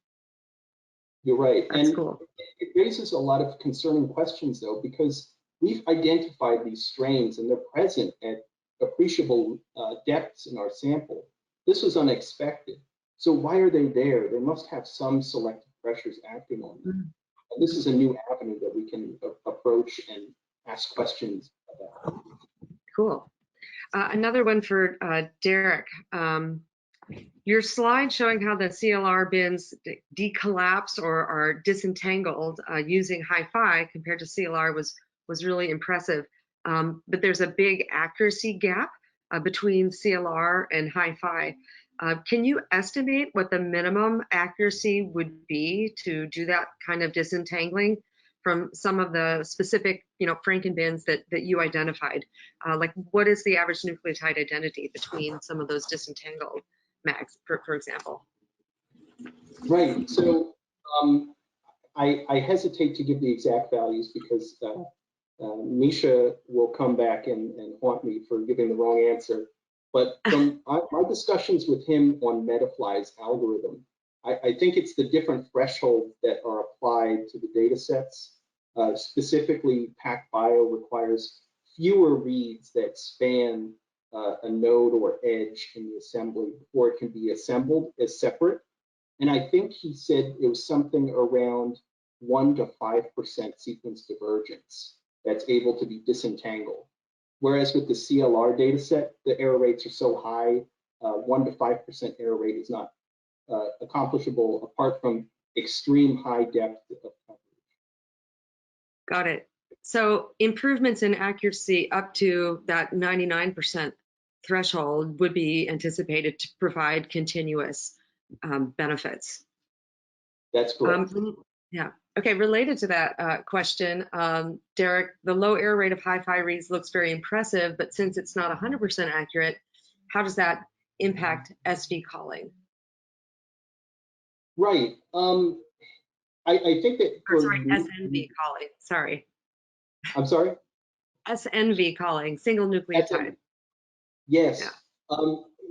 You're right. That's and cool. It raises a lot of concerning questions, though, because we've identified these strains and they're present at appreciable depths in our sample. This was unexpected. So why are they there? They must have some selective pressures acting on them. And this is a new avenue that we can approach and ask questions about. Cool. Another one for Derek. Your slide showing how the CLR bins decollapse or are disentangled using HiFi compared to CLR was really impressive. But there's a big accuracy gap between CLR and HiFi. Can you estimate what the minimum accuracy would be to do that kind of disentangling from some of the specific, frankenbins that you identified? Like, what is the average nucleotide identity between some of those disentangled mags, for example? Right. So I hesitate to give the exact values because Misha will come back and haunt me for giving the wrong answer. But from my discussions with him on Metafly's algorithm, I think it's the different thresholds that are applied to the data sets. Specifically, PacBio requires fewer reads that span a node or edge in the assembly before it can be assembled as separate. And I think he said it was something around 1 to 5% sequence divergence that's able to be disentangled. Whereas with the CLR data set, the error rates are so high, 1 to 5% error rate is not accomplishable apart from extreme high depth of coverage. Got it. So improvements in accuracy up to that 99% threshold would be anticipated to provide continuous benefits. That's correct. Yeah. Okay, related to that question, Derek, the low error rate of HiFi reads looks very impressive, but since it's not 100% accurate, how does that impact SV calling? Right. I think that Or sorry, SNV calling. Sorry. I'm sorry? SNV calling, single nucleotide. Yes. Yeah.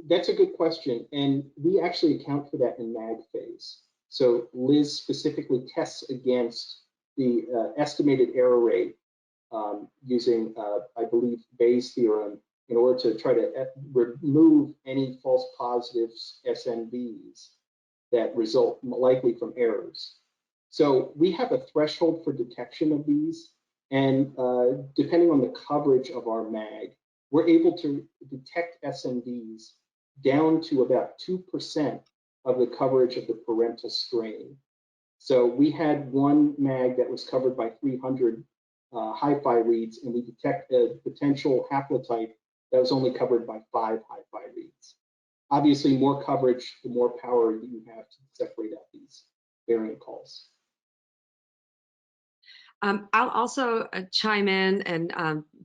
That's a good question. And we actually account for that in MAG phase. So Liz specifically tests against the estimated error rate using, I believe, Bayes' theorem in order to try to remove any false positives, SNVs, that result likely from errors. So we have a threshold for detection of these, and depending on the coverage of our MAG, we're able to detect SNVs down to about 2% of the coverage of the parental strain. So we had one MAG that was covered by 300 HiFi reads, and we detect a potential haplotype that was only covered by 5 HiFi reads. Obviously, more coverage, the more power you have to separate out these variant calls. I'll also chime in, and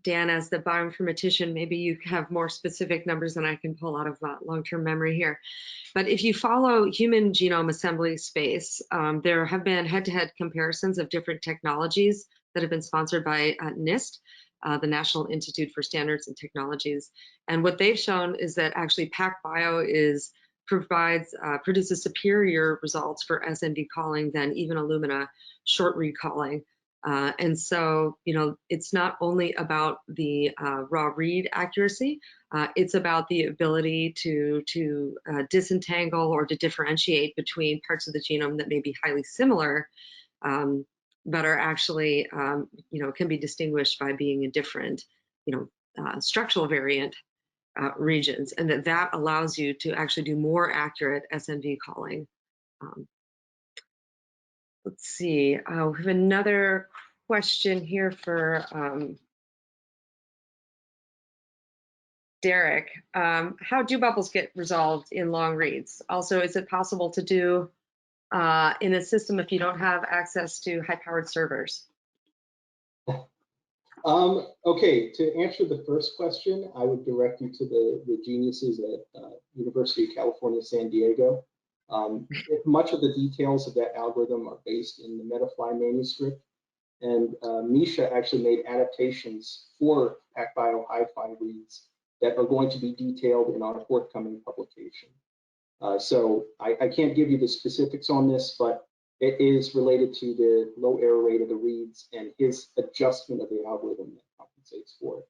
Dan, as the bioinformatician, maybe you have more specific numbers than I can pull out of long-term memory here. But if you follow human genome assembly space, there have been head-to-head comparisons of different technologies that have been sponsored by NIST, the National Institute for Standards and Technologies. And what they've shown is that actually PacBio produces superior results for SNV calling than even Illumina short read calling. And so, you know, it's not only about the raw read accuracy, it's about the ability to disentangle or to differentiate between parts of the genome that may be highly similar, but are actually, you know, can be distinguished by being in different, you know, structural variant regions, and that allows you to actually do more accurate SNV calling. Let's see, we have another question here for Derek. How do bubbles get resolved in long reads? Also, is it possible to do in a system if you don't have access to high-powered servers? Okay, to answer the first question, I would direct you to the geniuses at University of California, San Diego. Much of the details of that algorithm are based in the Metafly manuscript, and Misha actually made adaptations for PacBio HiFi reads that are going to be detailed in our forthcoming publication. So I can't give you the specifics on this, but it is related to the low error rate of the reads and his adjustment of the algorithm that compensates for it.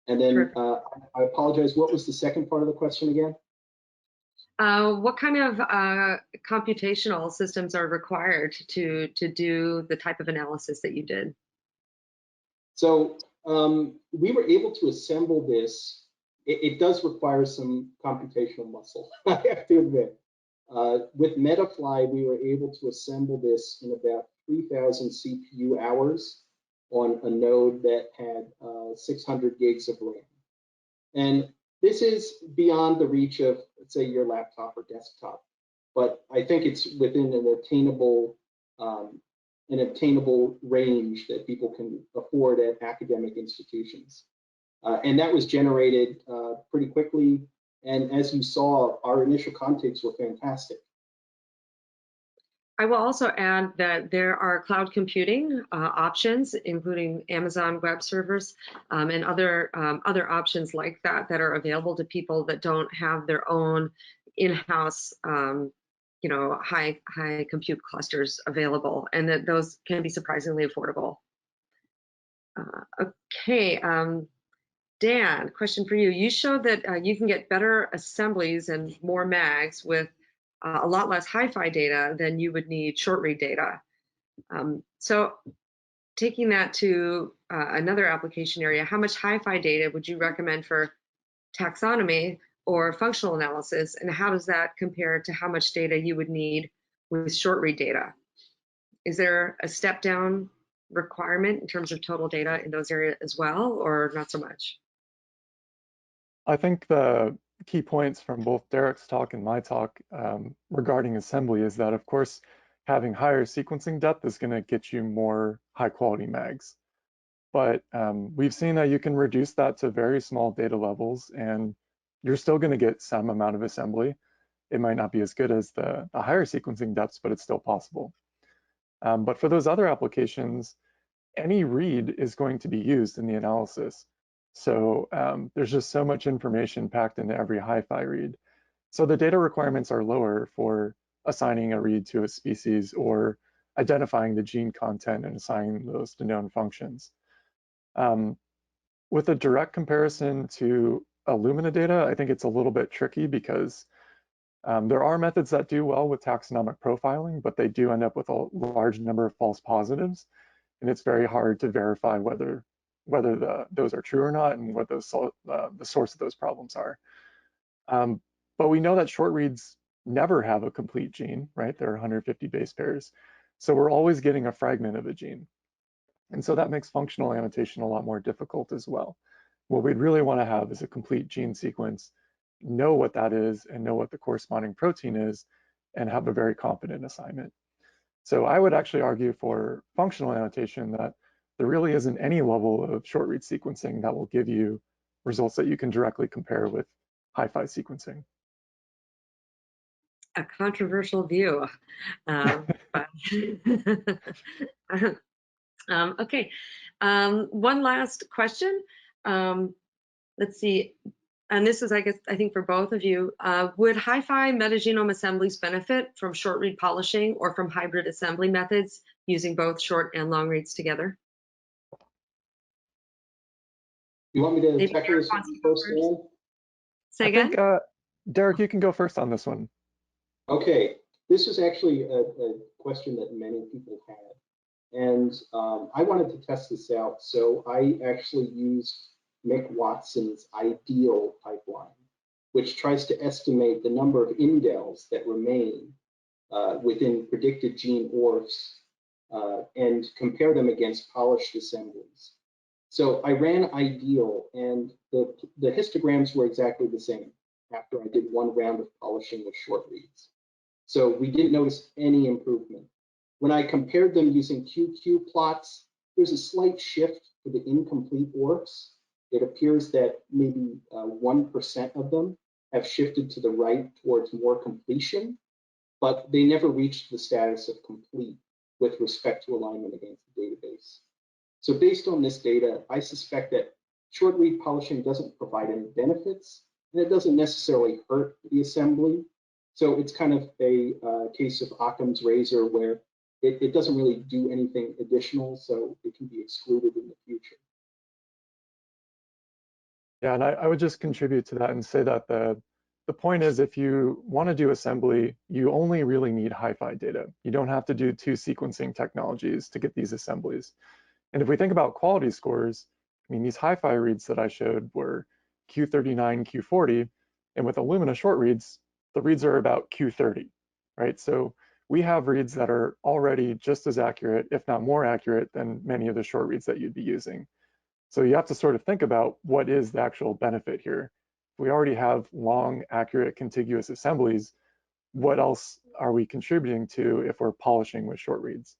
And then I apologize, what was the second part of the question again? What kind of computational systems are required to do the type of analysis that you did? So we were able to assemble this. It does require some computational muscle, I have to admit. With Metafly, we were able to assemble this in about 3,000 CPU hours on a node that had 600 gigs of RAM. And this is beyond the reach of, let's say, your laptop or desktop, but I think it's within an obtainable range that people can afford at academic institutions. And that was generated pretty quickly. And as you saw, our initial contigs were fantastic. I will also add that there are cloud computing options, including Amazon Web Servers and other options like that that are available to people that don't have their own in-house, you know, high compute clusters available, and that those can be surprisingly affordable. Okay. Dan, question for you. You showed that you can get better assemblies and more mags with a lot less HiFi data than you would need short read data. So taking that to another application area, how much HiFi data would you recommend for taxonomy or functional analysis, and how does that compare to how much data you would need with short read data? Is there a step down requirement in terms of total data in those areas as well, or not so much? I think the key points from both Derek's talk and my talk regarding assembly is that, of course, having higher sequencing depth is going to get you more high quality mags. But we've seen that you can reduce that to very small data levels and you're still going to get some amount of assembly. It might not be as good as the higher sequencing depths, but it's still possible. But for those other applications, any read is going to be used in the analysis. So there's just so much information packed into every HiFi read. So the data requirements are lower for assigning a read to a species or identifying the gene content and assigning those to known functions. With a direct comparison to Illumina data, I think it's a little bit tricky because there are methods that do well with taxonomic profiling, but they do end up with a large number of false positives. And it's very hard to verify whether those are true or not and what the source of those problems are. But we know that short reads never have a complete gene, right? There are 150 base pairs. So we're always getting a fragment of a gene. And so that makes functional annotation a lot more difficult as well. What we'd really want to have is a complete gene sequence, know what that is and know what the corresponding protein is, and have a very confident assignment. So I would actually argue for functional annotation that there really isn't any level of short read sequencing that will give you results that you can directly compare with HiFi sequencing. A controversial view. Okay, one last question. Let's see, and this is, I think for both of you, would HiFi metagenome assemblies benefit from short read polishing or from hybrid assembly methods using both short and long reads together? You want me to tackle this one first, Dan? Say again? I think, Derek, you can go first on this one. Okay, this is actually a question that many people had. And I wanted to test this out. So I actually used Mick Watson's ideal pipeline, which tries to estimate the number of indels that remain within predicted gene orths and compare them against polished assemblies. So I ran ideal, and the histograms were exactly the same after I did one round of polishing with short reads. So we didn't notice any improvement. When I compared them using QQ plots, there's a slight shift to the incomplete orths. It appears that maybe 1% of them have shifted to the right towards more completion, but they never reached the status of complete with respect to alignment against the database. So based on this data, I suspect that short read polishing doesn't provide any benefits, and it doesn't necessarily hurt the assembly. So it's kind of a case of Occam's razor where it doesn't really do anything additional, so it can be excluded in the future. Yeah, and I would just contribute to that and say that the point is, if you want to do assembly, you only really need HiFi data. You don't have to do two sequencing technologies to get these assemblies. And if we think about quality scores, I mean, these HiFi reads that I showed were Q39, Q40, and with Illumina short reads, the reads are about Q30, right? So we have reads that are already just as accurate, if not more accurate, than many of the short reads that you'd be using. So you have to sort of think about what is the actual benefit here. If we already have long, accurate, contiguous assemblies, what else are we contributing to if we're polishing with short reads?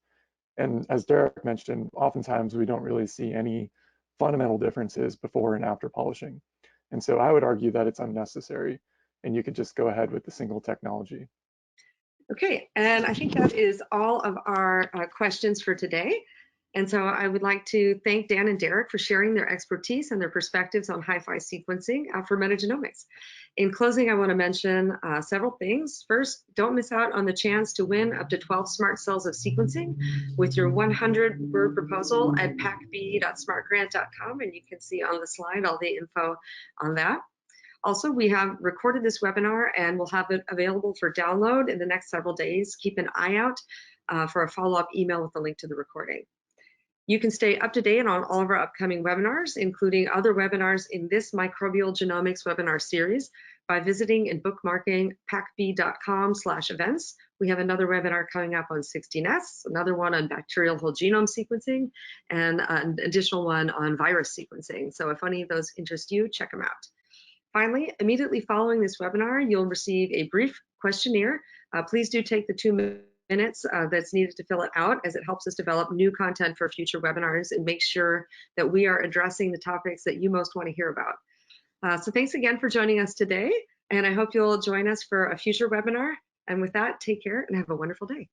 And as Derek mentioned, oftentimes we don't really see any fundamental differences before and after polishing. And so I would argue that it's unnecessary, and you could just go ahead with the single technology. Okay, and I think that is all of our questions for today. And so I would like to thank Dan and Derek for sharing their expertise and their perspectives on HiFi sequencing for metagenomics. In closing, I want to mention several things. First, don't miss out on the chance to win up to 12 smart cells of sequencing with your 100-word proposal at pacb.smartgrant.com, and you can see on the slide all the info on that. Also, we have recorded this webinar and we'll have it available for download in the next several days. Keep an eye out for a follow-up email with a link to the recording. You can stay up to date on all of our upcoming webinars, including other webinars in this microbial genomics webinar series, by visiting and bookmarking pacb.com/events. We have another webinar coming up on 16S, another one on bacterial whole genome sequencing, and an additional one on virus sequencing. So if any of those interest you, check them out. Finally, immediately following this webinar, you'll receive a brief questionnaire. Please do take the 2 minutes that's needed to fill it out, as it helps us develop new content for future webinars and make sure that we are addressing the topics that you most want to hear about. So thanks again for joining us today, and I hope you'll join us for a future webinar. And with that, take care and have a wonderful day.